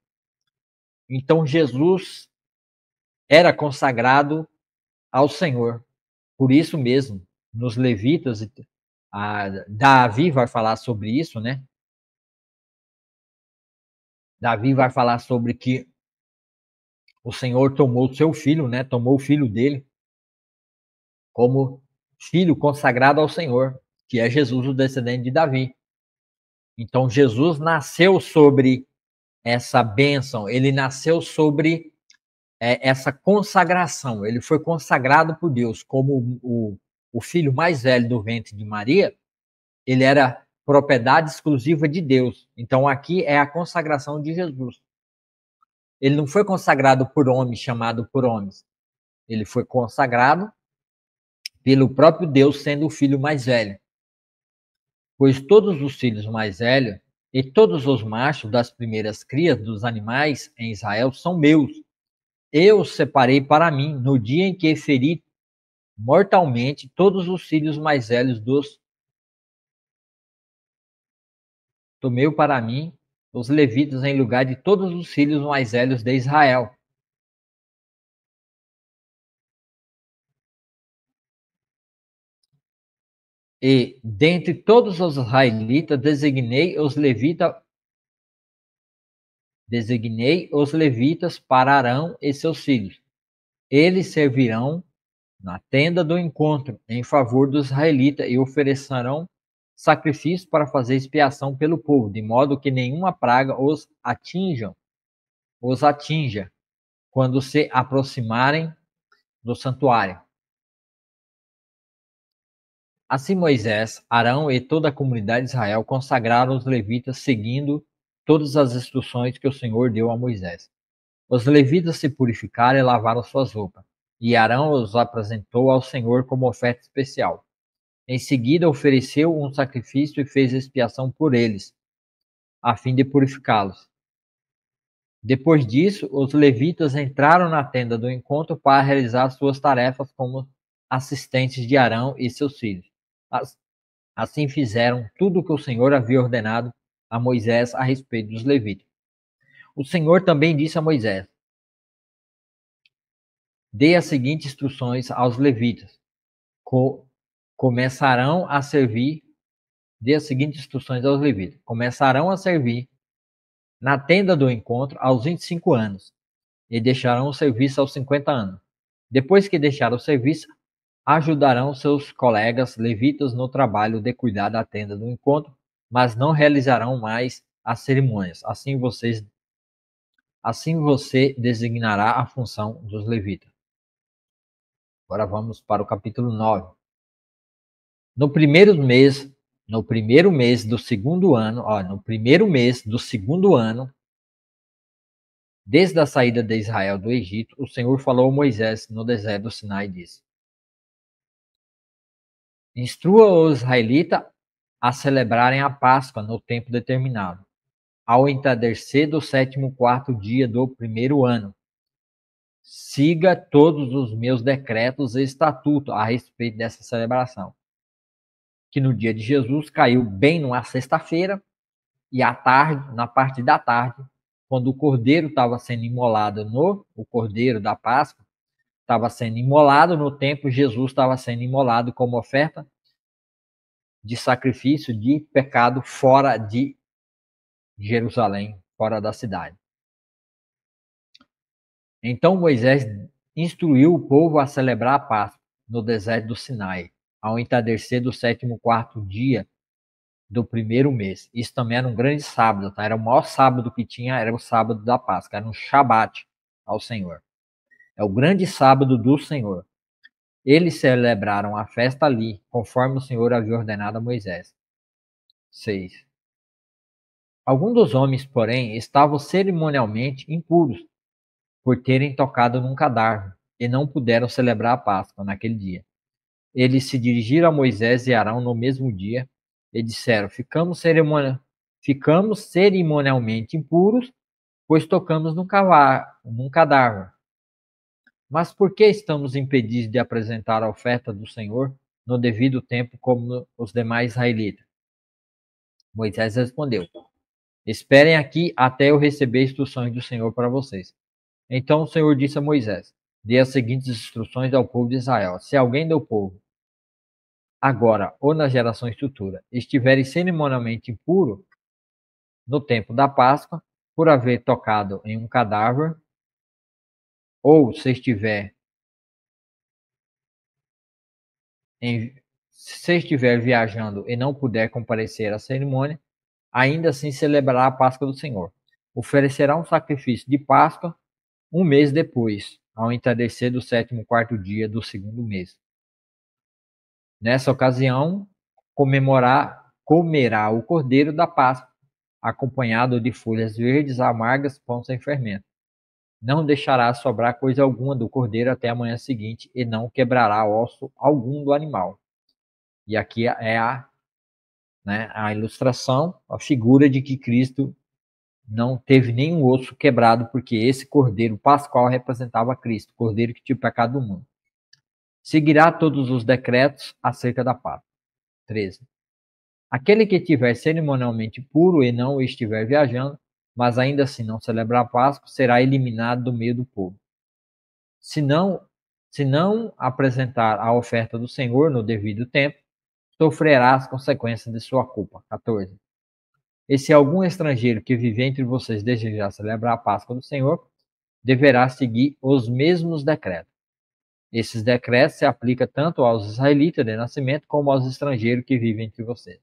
então Jesus era consagrado ao Senhor. Por isso mesmo, nos levitas, Davi vai falar sobre isso, né? Davi vai falar sobre que o Senhor tomou o seu filho, né? Tomou o filho dele como filho consagrado ao Senhor, que é Jesus, o descendente de Davi. Então Jesus nasceu sobre essa bênção, ele nasceu sobre essa consagração. Ele foi consagrado por Deus como o filho mais velho do ventre de Maria. Ele era propriedade exclusiva de Deus. Então aqui é a consagração de Jesus. Ele não foi consagrado por homens, chamado por homens. Ele foi consagrado pelo próprio Deus, sendo o filho mais velho. Pois todos os filhos mais velhos e todos os machos das primeiras crias dos animais em Israel são meus. Eu os separei para mim no dia em que feri mortalmente todos os filhos mais velhos dos tomei para mim os levitas em lugar de todos os filhos mais velhos de Israel. E dentre todos os israelitas designei os levitas para Arão e seus filhos. Eles servirão na tenda do encontro em favor dos israelitas e oferecerão sacrifício para fazer expiação pelo povo, de modo que nenhuma praga os atinja quando se aproximarem do santuário. Assim Moisés, Arão e toda a comunidade de Israel consagraram os levitas seguindo todas as instruções que o Senhor deu a Moisés. Os levitas se purificaram e lavaram suas roupas, e Arão os apresentou ao Senhor como oferta especial. Em seguida ofereceu um sacrifício e fez expiação por eles, a fim de purificá-los. Depois disso, os levitas entraram na tenda do encontro para realizar suas tarefas como assistentes de Arão e seus filhos. Assim fizeram tudo o que o Senhor havia ordenado a Moisés a respeito dos levitas. O Senhor também disse a Moisés: dê as seguintes instruções aos levitas. Começarão a servir. Dê as seguintes instruções aos levitas. Começarão a servir na tenda do encontro aos 25 anos e deixarão o serviço aos 50 anos. Depois que deixar o serviço, ajudarão seus colegas levitas no trabalho de cuidar da tenda do encontro, mas não realizarão mais as cerimônias. Assim você designará a função dos levitas. Agora vamos para o capítulo 9. No primeiro mês do segundo ano, desde a saída de Israel do Egito, o Senhor falou a Moisés no deserto do Sinai e disse: instrua os israelitas a celebrarem a Páscoa no tempo determinado, ao entardecer do 14º dia do primeiro ano. Siga todos os meus decretos e estatutos a respeito dessa celebração, que no dia de Jesus caiu bem numa sexta-feira, e à tarde, na parte da tarde, quando o cordeiro estava sendo imolado o cordeiro da Páscoa estava sendo imolado no templo, Jesus estava sendo imolado como oferta de sacrifício de pecado fora de Jerusalém, fora da cidade. Então Moisés instruiu o povo a celebrar a Páscoa no deserto do Sinai, ao entardecer do 14º dia do primeiro mês. Isso também era um grande sábado, tá? Era o maior sábado que tinha, era o sábado da Páscoa, era um Shabat ao Senhor. É o grande sábado do Senhor. Eles celebraram a festa ali, conforme o Senhor havia ordenado a Moisés. 6. Alguns dos homens, porém, estavam cerimonialmente impuros, por terem tocado num cadáver, e não puderam celebrar a Páscoa naquele dia. Eles se dirigiram a Moisés e Arão no mesmo dia e disseram: ficamos cerimonialmente impuros, pois tocamos num cadáver. Mas por que estamos impedidos de apresentar a oferta do Senhor no devido tempo como os demais israelitas? Moisés respondeu: esperem aqui até eu receber instruções do Senhor para vocês. Então o Senhor disse a Moisés: dê as seguintes instruções ao povo de Israel. Se alguém do povo, agora ou nas gerações futuras, estiverem cerimonialmente impuro no tempo da Páscoa, por haver tocado em um cadáver, ou se estiver viajando e não puder comparecer à cerimônia, ainda assim celebrará a Páscoa do Senhor. Oferecerá um sacrifício de Páscoa um mês depois, ao entardecer do 14º dia do segundo mês. Nessa ocasião, comerá o cordeiro da Páscoa, acompanhado de folhas verdes amargas, pão sem fermento. Não deixará sobrar coisa alguma do cordeiro até a manhã seguinte, e não quebrará osso algum do animal. E aqui é a ilustração, a figura de que Cristo não teve nenhum osso quebrado, porque esse cordeiro pascual representava Cristo, o cordeiro que tinha o pecado do mundo. Seguirá todos os decretos acerca da Páscoa. 13. Aquele que estiver cerimonialmente puro e não estiver viajando, mas ainda assim não celebrar a Páscoa, será eliminado do meio do povo. Se não apresentar a oferta do Senhor no devido tempo, sofrerá as consequências de sua culpa. 14. E se algum estrangeiro que vive entre vocês desejar celebrar a Páscoa do Senhor, deverá seguir os mesmos decretos. Esses decretos se aplicam tanto aos israelitas de nascimento como aos estrangeiros que vivem entre vocês.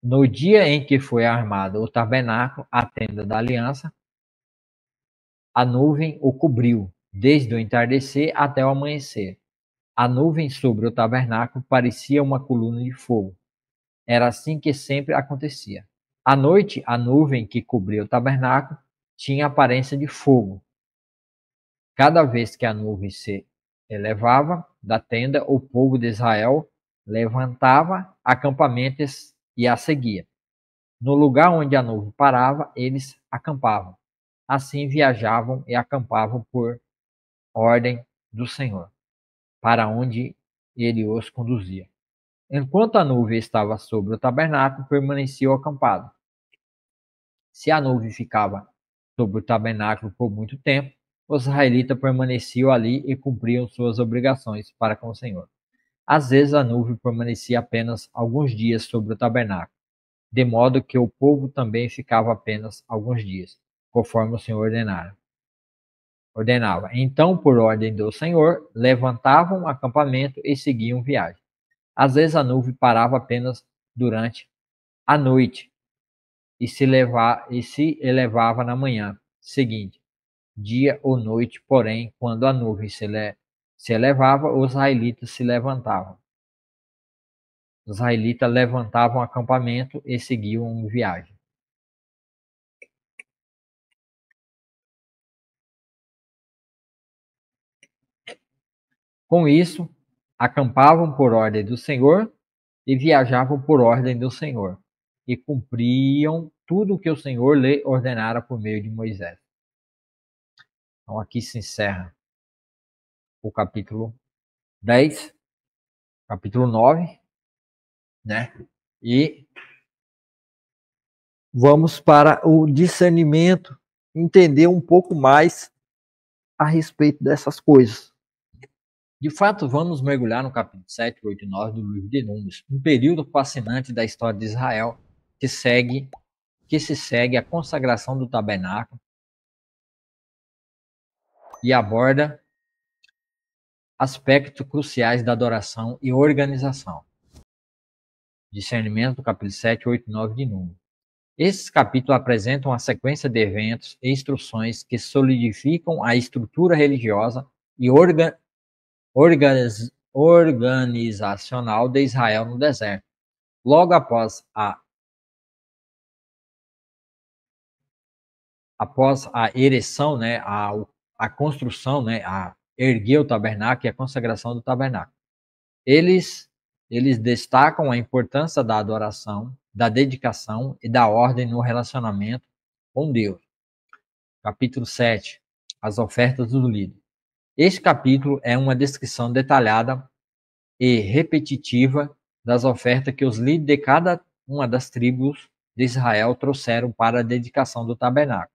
No dia em que foi armado o tabernáculo, a tenda da aliança, a nuvem o cobriu, desde o entardecer até o amanhecer. A nuvem sobre o tabernáculo parecia uma coluna de fogo. Era assim que sempre acontecia. À noite, a nuvem que cobria o tabernáculo tinha aparência de fogo. Cada vez que a nuvem se elevava da tenda, o povo de Israel levantava acampamentos e a seguia. No lugar onde a nuvem parava, eles acampavam. Assim viajavam e acampavam por ordem do Senhor, para onde ele os conduzia. Enquanto a nuvem estava sobre o tabernáculo, permaneciam acampados. Se a nuvem ficava sobre o tabernáculo por muito tempo, os israelitas permaneciam ali e cumpriam suas obrigações para com o Senhor. Às vezes a nuvem permanecia apenas alguns dias sobre o tabernáculo, de modo que o povo também ficava apenas alguns dias, conforme o Senhor ordenava. Então, por ordem do Senhor, levantavam um acampamento e seguiam viagem. Às vezes a nuvem parava apenas durante a noite e se elevava na manhã seguinte, dia ou noite, porém, quando a nuvem se elevava, os israelitas se levantavam. Os israelitas levantavam o acampamento e seguiam viagem. Com isso, acampavam por ordem do Senhor e viajavam por ordem do Senhor, e cumpriam tudo o que o Senhor lhe ordenara por meio de Moisés. Então aqui se encerra o capítulo 10, capítulo 9, né? E vamos para o discernimento, entender um pouco mais a respeito dessas coisas. De fato, vamos mergulhar no capítulo 7, 8 e 9 do livro de Números, um período fascinante da história de Israel que se segue a consagração do tabernáculo e aborda aspectos cruciais da adoração e organização. Discernimento do capítulo 7, 8 e 9 de Números. Esses capítulos apresentam uma sequência de eventos e instruções que solidificam a estrutura religiosa e organizacional de Israel no deserto. Logo após a ereção, né, a construção, né, a erguer o tabernáculo e a consagração do tabernáculo. Eles destacam a importância da adoração, da dedicação e da ordem no relacionamento com Deus. Capítulo 7. As ofertas do líder. Este capítulo é uma descrição detalhada e repetitiva das ofertas que os líderes de cada uma das tribos de Israel trouxeram para a dedicação do tabernáculo.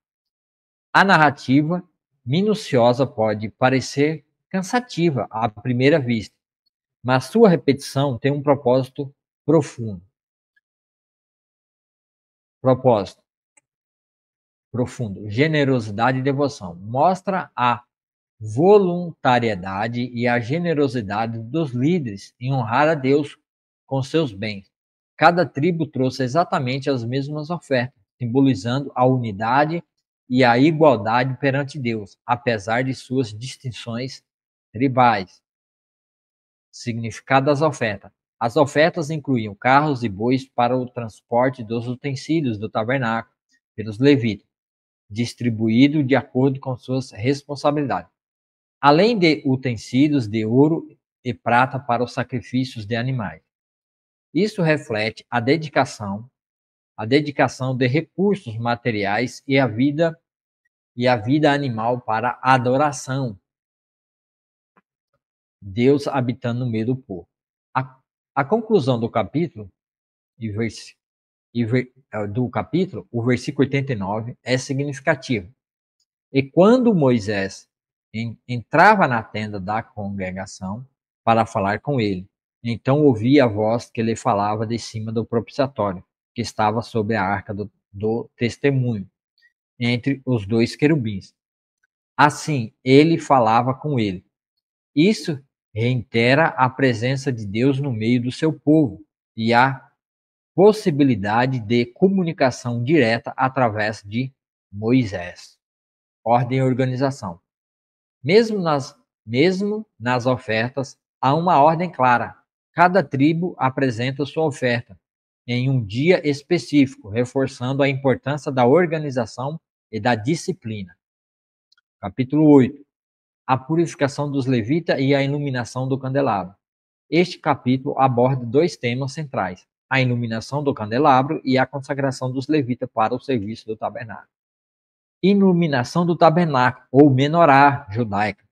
A narrativa minuciosa pode parecer cansativa à primeira vista, mas sua repetição tem um propósito profundo. Propósito profundo, generosidade e devoção. Mostra a voluntariedade e a generosidade dos líderes em honrar a Deus com seus bens. Cada tribo trouxe exatamente as mesmas ofertas, simbolizando a unidade e a igualdade perante Deus, apesar de suas distinções tribais. Significado das ofertas. As ofertas incluíam carros e bois para o transporte dos utensílios do tabernáculo pelos levitas, distribuído de acordo com suas responsabilidades, além de utensílios de ouro e prata para os sacrifícios de animais. Isso reflete a dedicação de recursos materiais e a vida animal para a adoração. Deus habitando no meio do povo. A conclusão do capítulo o versículo 89 é significativo. E quando Moisés entrava na tenda da congregação para falar com ele, então ouvia a voz que lhe falava de cima do propiciatório, que estava sobre a arca do testemunho, entre os dois querubins. Assim, ele falava com ele. Isso reitera a presença de Deus no meio do seu povo e a possibilidade de comunicação direta através de Moisés. Ordem e organização. Mesmo nas ofertas, há uma ordem clara. Cada tribo apresenta sua oferta em um dia específico, reforçando a importância da organização e da disciplina. Capítulo 8. A purificação dos levitas e a iluminação do candelabro. Este capítulo aborda dois temas centrais: a iluminação do candelabro e a consagração dos levitas para o serviço do tabernáculo. Iluminação do tabernáculo, ou menorá judaica.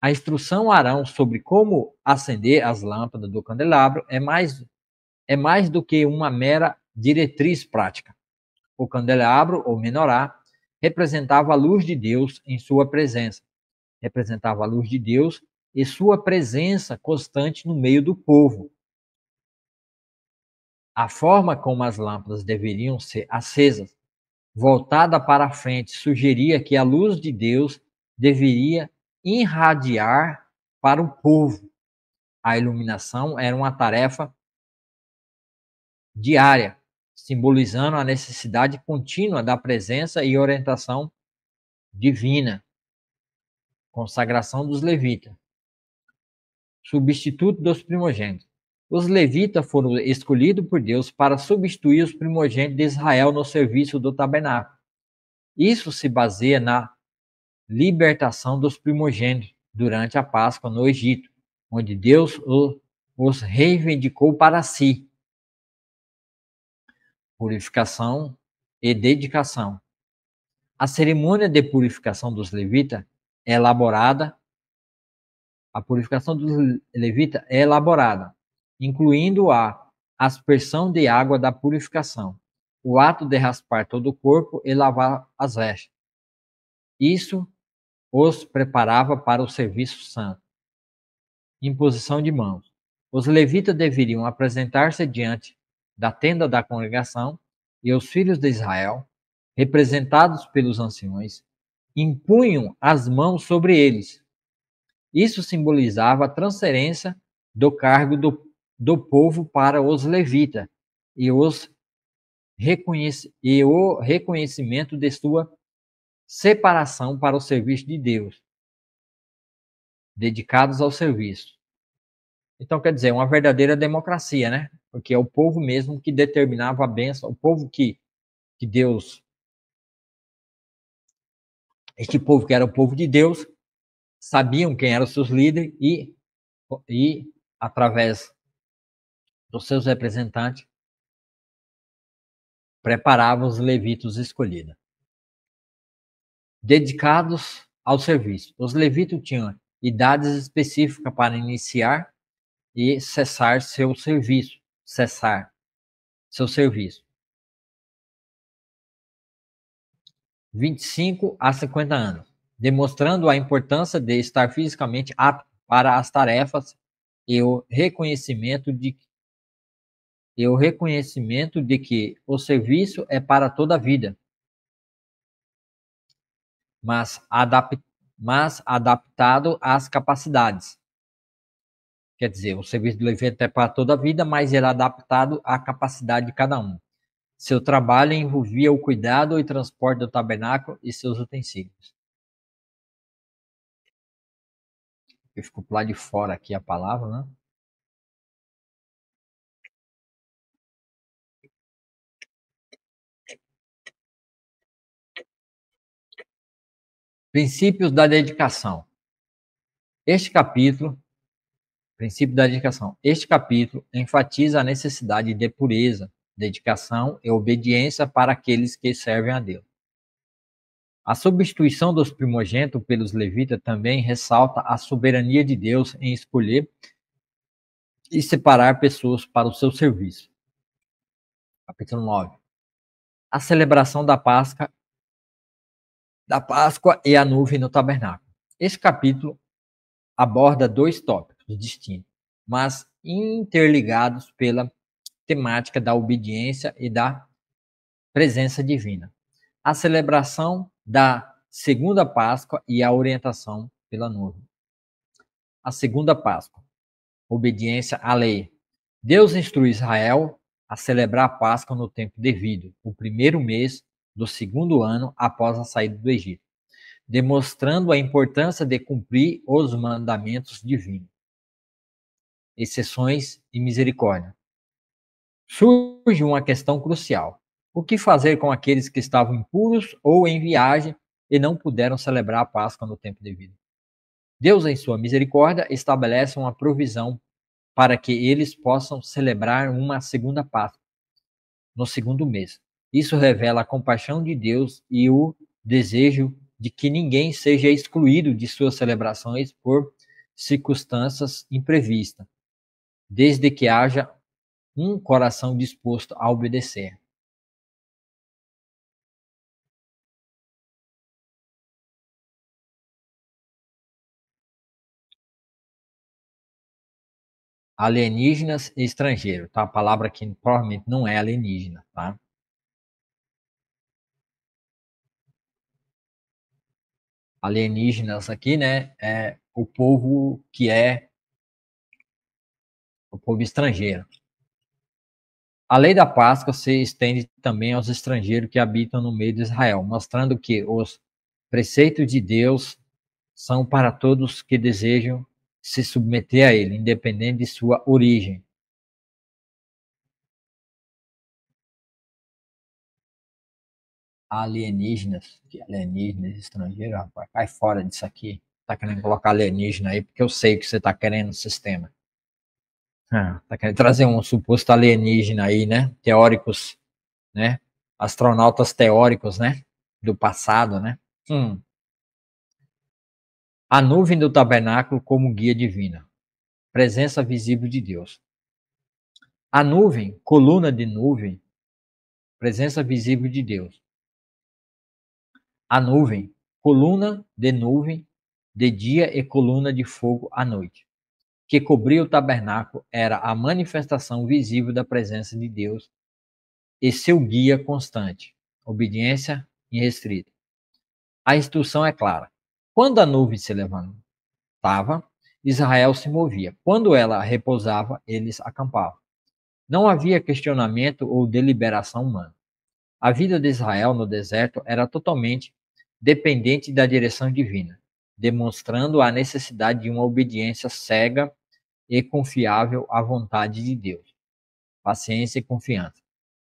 A instrução a Arão sobre como acender as lâmpadas do candelabro é mais do que uma mera diretriz prática. O candelabro, ou menorá, representava a luz de Deus em sua presença. Representava a luz de Deus e sua presença constante no meio do povo. A forma como as lâmpadas deveriam ser acesas, voltada para a frente, sugeria que a luz de Deus deveria irradiar para o povo. A iluminação era uma tarefa diária, simbolizando a necessidade contínua da presença e orientação divina. Consagração dos levitas. Substituto dos primogênitos. Os levitas foram escolhidos por Deus para substituir os primogênitos de Israel no serviço do tabernáculo. Isso se baseia na libertação dos primogênitos durante a Páscoa no Egito, onde Deus os reivindicou para si. Purificação e dedicação. A cerimônia de purificação dos levitas é elaborada. A purificação dos levitas é elaborada, incluindo a aspersão de água da purificação, o ato de raspar todo o corpo e lavar as vestes. Isso os preparava para o serviço santo. Imposição de mãos. Os levitas deveriam apresentar-se diante da tenda da congregação e os filhos de Israel, representados pelos anciões, impunham as mãos sobre eles. Isso simbolizava a transferência do cargo do povo para os levitas e o reconhecimento de sua separação para o serviço de Deus, dedicados ao serviço. Então, quer dizer, uma verdadeira democracia, né? Porque é o povo mesmo que determinava a bênção, o povo que Deus, este povo que era o povo de Deus, sabiam quem eram os seus líderes e através dos seus representantes, preparavam os levitas escolhidos. Dedicados ao serviço. Os levitas tinham idades específicas para iniciar e cessar seu serviço. 25 a 50 anos, demonstrando a importância de estar fisicamente apto para as tarefas e o reconhecimento de e o reconhecimento de que o serviço é para toda a vida, mas, adaptado às capacidades. Quer dizer, o serviço do levita é para toda a vida, mas ele é adaptado à capacidade de cada um. Seu trabalho envolvia o cuidado e transporte do tabernáculo e seus utensílios. Eu fico lá de fora aqui a palavra, né? Princípios da dedicação. Este capítulo, princípio da dedicação. Este capítulo enfatiza a necessidade de pureza, dedicação e obediência para aqueles que servem a Deus. A substituição dos primogênitos pelos levitas também ressalta a soberania de Deus em escolher e separar pessoas para o seu serviço. Capítulo 9. A celebração da Páscoa e a nuvem no tabernáculo. Este capítulo aborda dois tópicos distintos, mas interligados pela temática da obediência e da presença divina. A celebração da segunda Páscoa e a orientação pela nuvem. A segunda Páscoa. Obediência à lei. Deus instrui Israel a celebrar a Páscoa no tempo devido, o primeiro mês do segundo ano após a saída do Egito, demonstrando a importância de cumprir os mandamentos divinos. Exceções e misericórdia. Surge uma questão crucial. O que fazer com aqueles que estavam impuros ou em viagem e não puderam celebrar a Páscoa no tempo devido? Deus, em sua misericórdia, estabelece uma provisão para que eles possam celebrar uma segunda Páscoa no segundo mês. Isso revela a compaixão de Deus e o desejo de que ninguém seja excluído de suas celebrações por circunstâncias imprevistas, desde que haja um coração disposto a obedecer. Alienígenas e estrangeiro, tá? A palavra aqui provavelmente não é alienígena, tá? Alienígenas aqui, né, é o povo que é o povo estrangeiro. A lei da Páscoa se estende também aos estrangeiros que habitam no meio de Israel, mostrando que os preceitos de Deus são para todos que desejam se submeter a ele, independente de sua origem. Alienígenas, estrangeiros, rapaz, cai fora disso aqui. Tá querendo colocar alienígena aí, porque eu sei que você tá querendo no sistema. Tá querendo trazer um suposto alienígena aí, né? Teóricos, né? Astronautas teóricos, né? Do passado, né? A nuvem do tabernáculo como guia divina. Presença visível de Deus. A nuvem, coluna de nuvem, presença visível de Deus. A nuvem, coluna de nuvem de dia e coluna de fogo à noite, que cobria o tabernáculo, era a manifestação visível da presença de Deus e seu guia constante. Obediência irrestrita. A instrução é clara. Quando a nuvem se levantava, Israel se movia. Quando ela repousava, eles acampavam. Não havia questionamento ou deliberação humana. A vida de Israel no deserto era totalmente dependente da direção divina, demonstrando a necessidade de uma obediência cega e confiável à vontade de Deus. Paciência e confiança.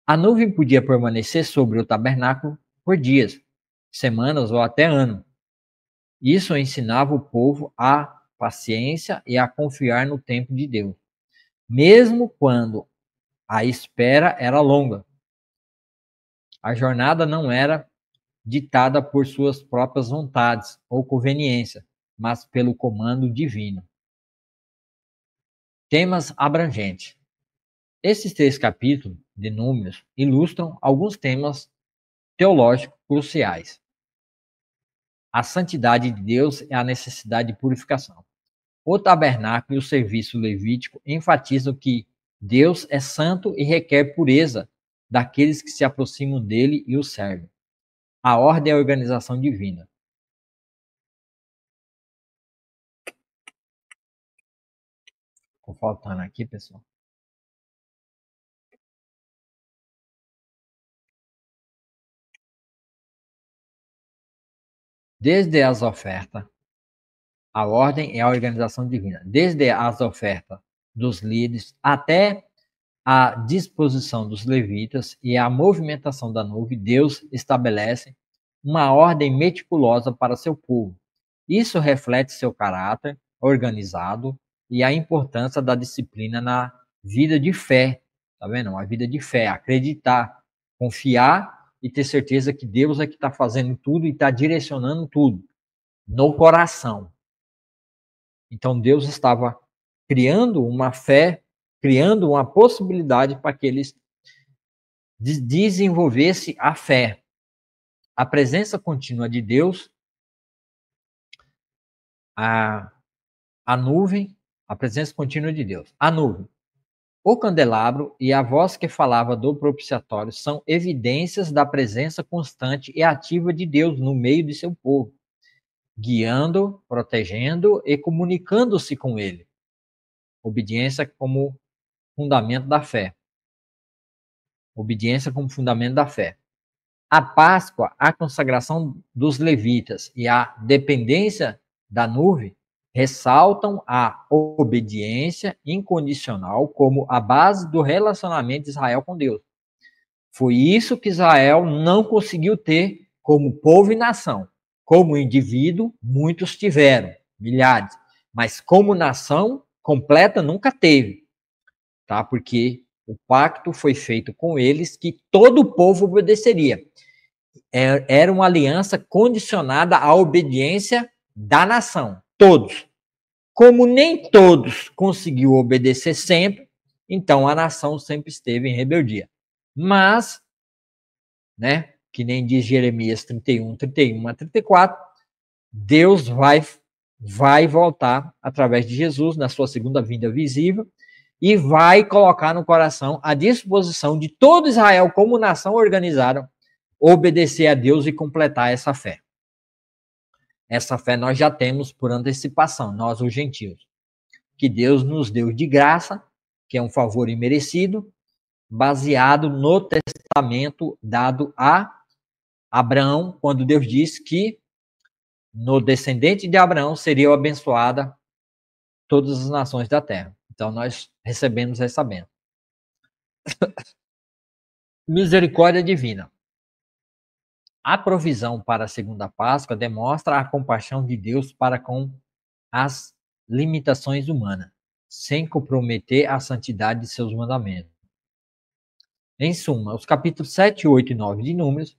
A nuvem podia permanecer sobre o tabernáculo por dias, semanas ou até anos. Isso ensinava o povo a paciência e a confiar no tempo de Deus, mesmo quando a espera era longa. A jornada não era ditada por suas próprias vontades ou conveniência, mas pelo comando divino. Temas abrangentes. Esses 3 capítulos de Números ilustram alguns temas teológicos cruciais. A santidade de Deus e a necessidade de purificação. O tabernáculo e o serviço levítico enfatizam que Deus é santo e requer pureza daqueles que se aproximam dele e o servem. A ordem é a organização divina. Ficou faltando aqui, pessoal. Desde as ofertas, a ordem é a organização divina. Desde as ofertas dos líderes até a disposição dos levitas e a movimentação da nuvem, Deus estabelece uma ordem meticulosa para seu povo. Isso reflete seu caráter organizado e a importância da disciplina na vida de fé. Tá vendo? Uma vida de fé, acreditar, confiar e ter certeza que Deus é que está fazendo tudo e está direcionando tudo no coração. Então Deus estava criando uma fé, criando uma possibilidade para que eles desenvolvessem a fé. A presença contínua de Deus, a nuvem, a presença contínua de Deus, a nuvem, o candelabro e a voz que falava do propiciatório são evidências da presença constante e ativa de Deus no meio de seu povo, guiando, protegendo e comunicando-se com ele. Obediência como fundamento da fé. Obediência como fundamento da fé. A Páscoa, a consagração dos levitas e a dependência da nuvem ressaltam a obediência incondicional como a base do relacionamento de Israel com Deus. Foi isso que Israel não conseguiu ter como povo e nação. Como indivíduo, muitos tiveram, milhares, mas como nação completa nunca teve, tá? Porque o pacto foi feito com eles que todo o povo obedeceria. Era uma aliança condicionada à obediência da nação, todos. Como nem todos conseguiu obedecer sempre, então a nação sempre esteve em rebeldia. Mas, né, que nem diz Jeremias 31, 31 a 34, Deus vai voltar através de Jesus na sua segunda vinda visível e vai colocar no coração a disposição de todo Israel como nação organizada obedecer a Deus e completar essa fé. Essa fé nós já temos por antecipação, nós os gentios, que Deus nos deu de graça, que é um favor imerecido, baseado no testamento dado a Abraão, quando Deus disse que no descendente de Abraão seriam abençoadas todas as nações da terra. Então nós recebemos essa bênção. Misericórdia divina. A provisão para a segunda Páscoa demonstra a compaixão de Deus para com as limitações humanas, sem comprometer a santidade de seus mandamentos. Em suma, os capítulos 7, 8 e 9 de Números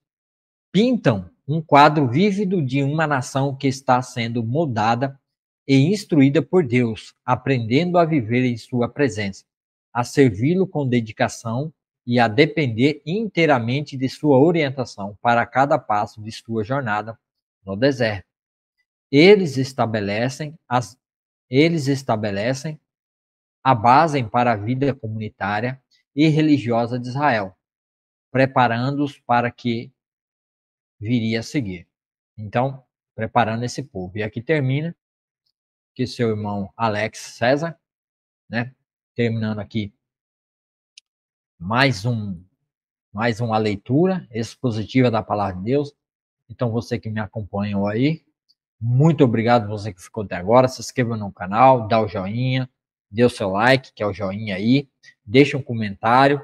pintam um quadro vívido de uma nação que está sendo moldada e instruída por Deus, aprendendo a viver em sua presença, a servi-lo com dedicação e a depender inteiramente de sua orientação para cada passo de sua jornada no deserto. Eles estabelecem a base para a vida comunitária e religiosa de Israel, preparando-os para que viria a seguir. Então, preparando esse povo. E aqui termina que seu irmão Alex César, né, terminando aqui mais uma leitura expositiva da palavra de Deus. Então, você que me acompanhou aí, muito obrigado você que ficou até agora. Se inscreva no canal, dá o joinha, dê o seu like, que é o joinha aí, deixa um comentário,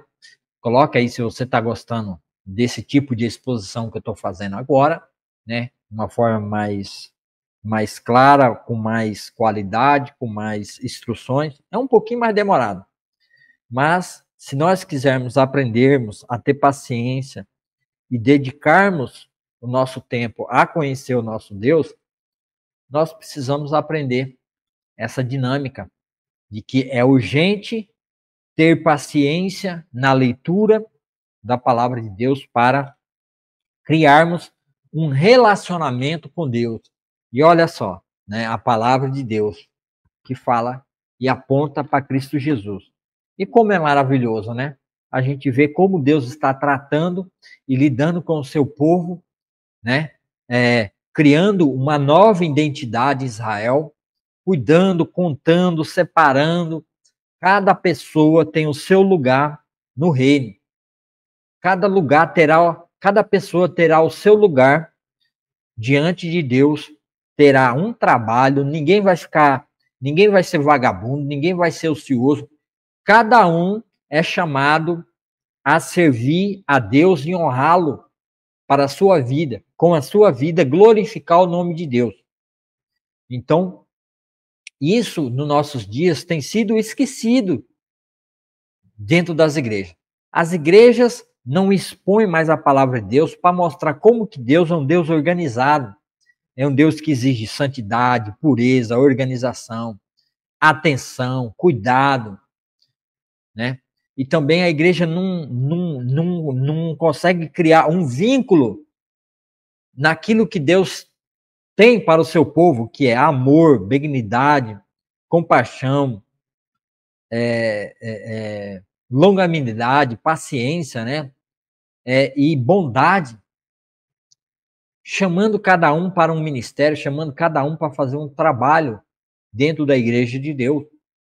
coloca aí se você está gostando desse tipo de exposição que eu estou fazendo agora, né? Uma forma mais clara, com mais qualidade, com mais instruções. É um pouquinho mais demorado, mas se nós quisermos aprendermos a ter paciência e dedicarmos o nosso tempo a conhecer o nosso Deus, nós precisamos aprender essa dinâmica de que é urgente ter paciência na leitura da palavra de Deus para criarmos um relacionamento com Deus. E olha só, né, a palavra de Deus que fala e aponta para Cristo Jesus. E como é maravilhoso, né? A gente vê como Deus está tratando e lidando com o seu povo, né? Criando uma nova identidade em Israel, cuidando, contando, separando. Cada pessoa tem o seu lugar no reino. Cada pessoa terá o seu lugar diante de Deus, terá um trabalho, ninguém vai ser vagabundo, ninguém vai ser ocioso. Cada um é chamado a servir a Deus e honrá-lo para a sua vida, com a sua vida glorificar o nome de Deus. Então, isso nos nossos dias tem sido esquecido dentro das igrejas. As igrejas não expõem mais a palavra de Deus para mostrar como que Deus é um Deus organizado, é um Deus que exige santidade, pureza, organização, atenção, cuidado, né? E também a igreja não consegue criar um vínculo naquilo que Deus tem para o seu povo, que é amor, benignidade, compaixão, longanimidade, paciência, né? E bondade, chamando cada um para um ministério, chamando cada um para fazer um trabalho dentro da igreja de Deus,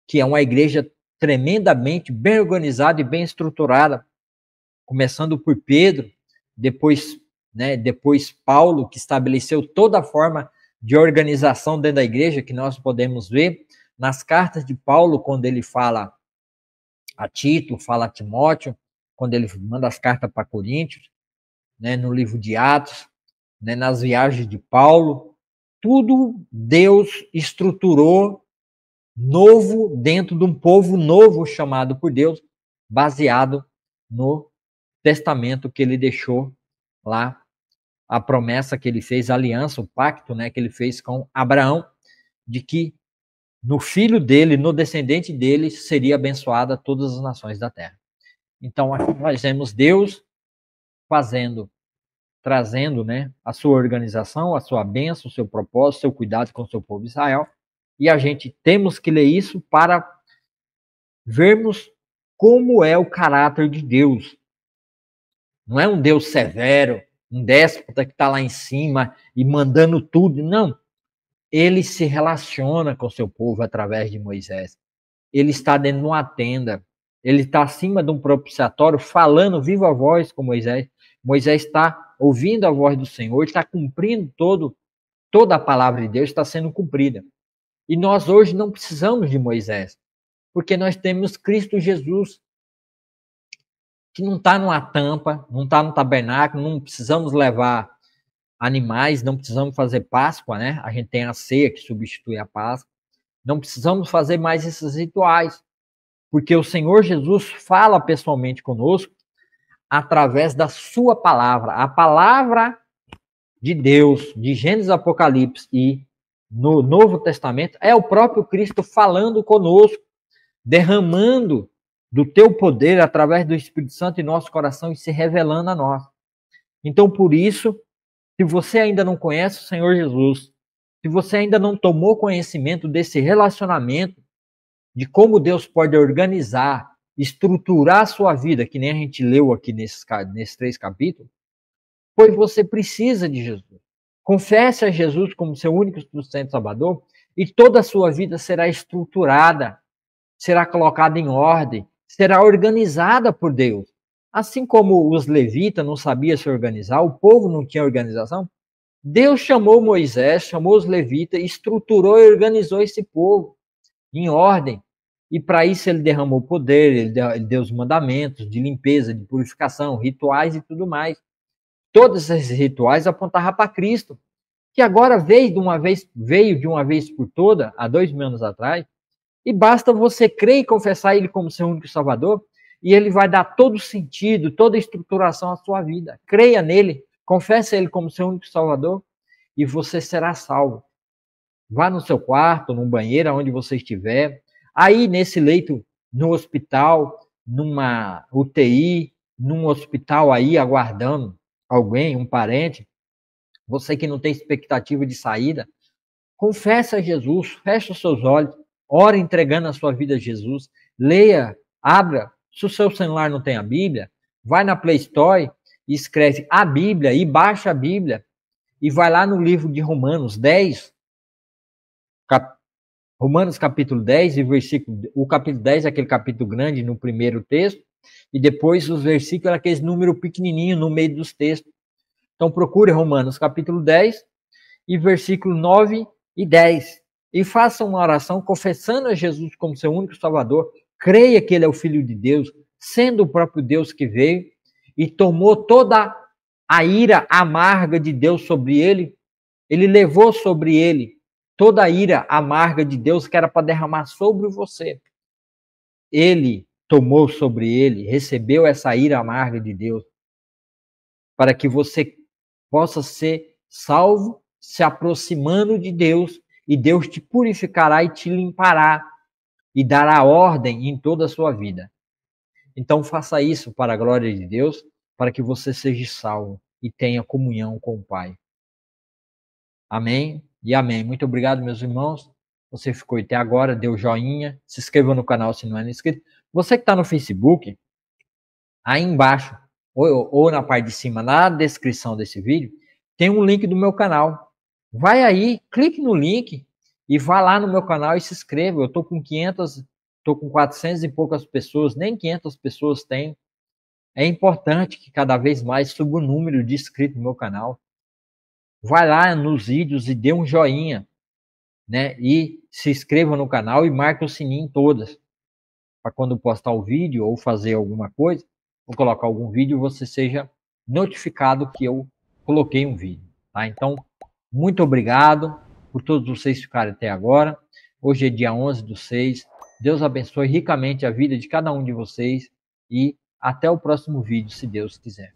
que é uma igreja tremendamente bem organizada e bem estruturada, começando por Pedro, depois Paulo, que estabeleceu toda a forma de organização dentro da igreja, que nós podemos ver nas cartas de Paulo, quando ele fala a Tito, fala a Timóteo, quando ele manda as cartas para Coríntios, né, no livro de Atos, né, nas viagens de Paulo, tudo Deus estruturou novo dentro de um povo novo chamado por Deus, baseado no testamento que ele deixou lá, a promessa que ele fez, a aliança, o pacto, né, que ele fez com Abraão, de que no filho dele, no descendente dele, seria abençoada todas as nações da terra. Então, aqui nós vemos Deus trazendo, né, a sua organização, a sua bênção, o seu propósito, o seu cuidado com o seu povo Israel. E a gente temos que ler isso para vermos como é o caráter de Deus. Não é um Deus severo, um déspota que está lá em cima e mandando tudo. Não. Ele se relaciona com o seu povo através de Moisés. Ele está dentro de uma tenda. Ele está acima de um propiciatório falando viva voz com Moisés. Moisés está ouvindo a voz do Senhor, está cumprindo toda a palavra de Deus está sendo cumprida. E nós hoje não precisamos de Moisés, porque nós temos Cristo Jesus, que não está numa tampa, não está no tabernáculo, não precisamos levar animais, não precisamos fazer Páscoa, né? A gente tem a ceia que substitui a Páscoa. Não precisamos fazer mais esses rituais, porque o Senhor Jesus fala pessoalmente conosco através da sua palavra. A palavra de Deus, de Gênesis, Apocalipse e no Novo Testamento, é o próprio Cristo falando conosco, derramando do teu poder através do Espírito Santo em nosso coração e se revelando a nós. Então, por isso, se você ainda não conhece o Senhor Jesus, se você ainda não tomou conhecimento desse relacionamento, de como Deus pode organizar, estruturar a sua vida, que nem a gente leu aqui nesses 3 capítulos, pois você precisa de Jesus. Confesse a Jesus como seu único sustento salvador e toda a sua vida será estruturada, será colocada em ordem, será organizada por Deus. Assim como os levitas não sabiam se organizar, o povo não tinha organização, Deus chamou Moisés, chamou os levitas, estruturou e organizou esse povo em ordem. E para isso ele derramou poder, ele deu os mandamentos de limpeza, de purificação, rituais e tudo mais. Todos esses rituais apontavam para Cristo, que agora veio de uma vez por toda, há 2000 anos atrás, e basta você crer e confessar Ele como seu único Salvador, e Ele vai dar todo sentido, toda estruturação à sua vida. Creia nele, confesse Ele como seu único Salvador, e você será salvo. Vá no seu quarto, no banheiro, onde você estiver, aí nesse leito, no hospital, numa UTI, num hospital aí aguardando alguém, um parente, você que não tem expectativa de saída, confesse a Jesus, feche os seus olhos, ore entregando a sua vida a Jesus, leia Abra, se o seu celular não tem a Bíblia, vai na Play Store e escreve a Bíblia e baixa a Bíblia e vai lá no livro de Romanos 10, Romanos capítulo 10 e versículo, o capítulo 10 é aquele capítulo grande no primeiro texto, e depois os versículos, aqueles números pequenininhos no meio dos textos. Então procure Romanos capítulo 10 e versículo 9 e 10. E faça uma oração confessando a Jesus como seu único Salvador. Creia que ele é o Filho de Deus, sendo o próprio Deus que veio e tomou toda a ira amarga de Deus sobre ele. Ele levou sobre ele toda a ira amarga de Deus que era para derramar sobre você. Ele tomou sobre ele, recebeu essa ira amarga de Deus, para que você possa ser salvo, se aproximando de Deus, e Deus te purificará e te limpará, e dará ordem em toda a sua vida. Então faça isso para a glória de Deus, para que você seja salvo e tenha comunhão com o Pai. Amém e amém. Muito obrigado, meus irmãos. Você ficou até agora, deu joinha, se inscreva no canal se não é inscrito. Você que está no Facebook, aí embaixo, ou na parte de cima, na descrição desse vídeo, tem um link do meu canal. Vai aí, clique no link e vá lá no meu canal e se inscreva. Eu estou com 400 e poucas pessoas, nem 500 pessoas tem. É importante que cada vez mais suba o número de inscritos no meu canal. Vai lá nos vídeos e dê um joinha, né? E se inscreva no canal e marque o sininho em todas, para quando postar o vídeo ou fazer alguma coisa, ou colocar algum vídeo, você seja notificado que eu coloquei um vídeo, tá? Então, muito obrigado por todos vocês ficarem até agora. Hoje é dia 11/6. Deus abençoe ricamente a vida de cada um de vocês e até o próximo vídeo, se Deus quiser.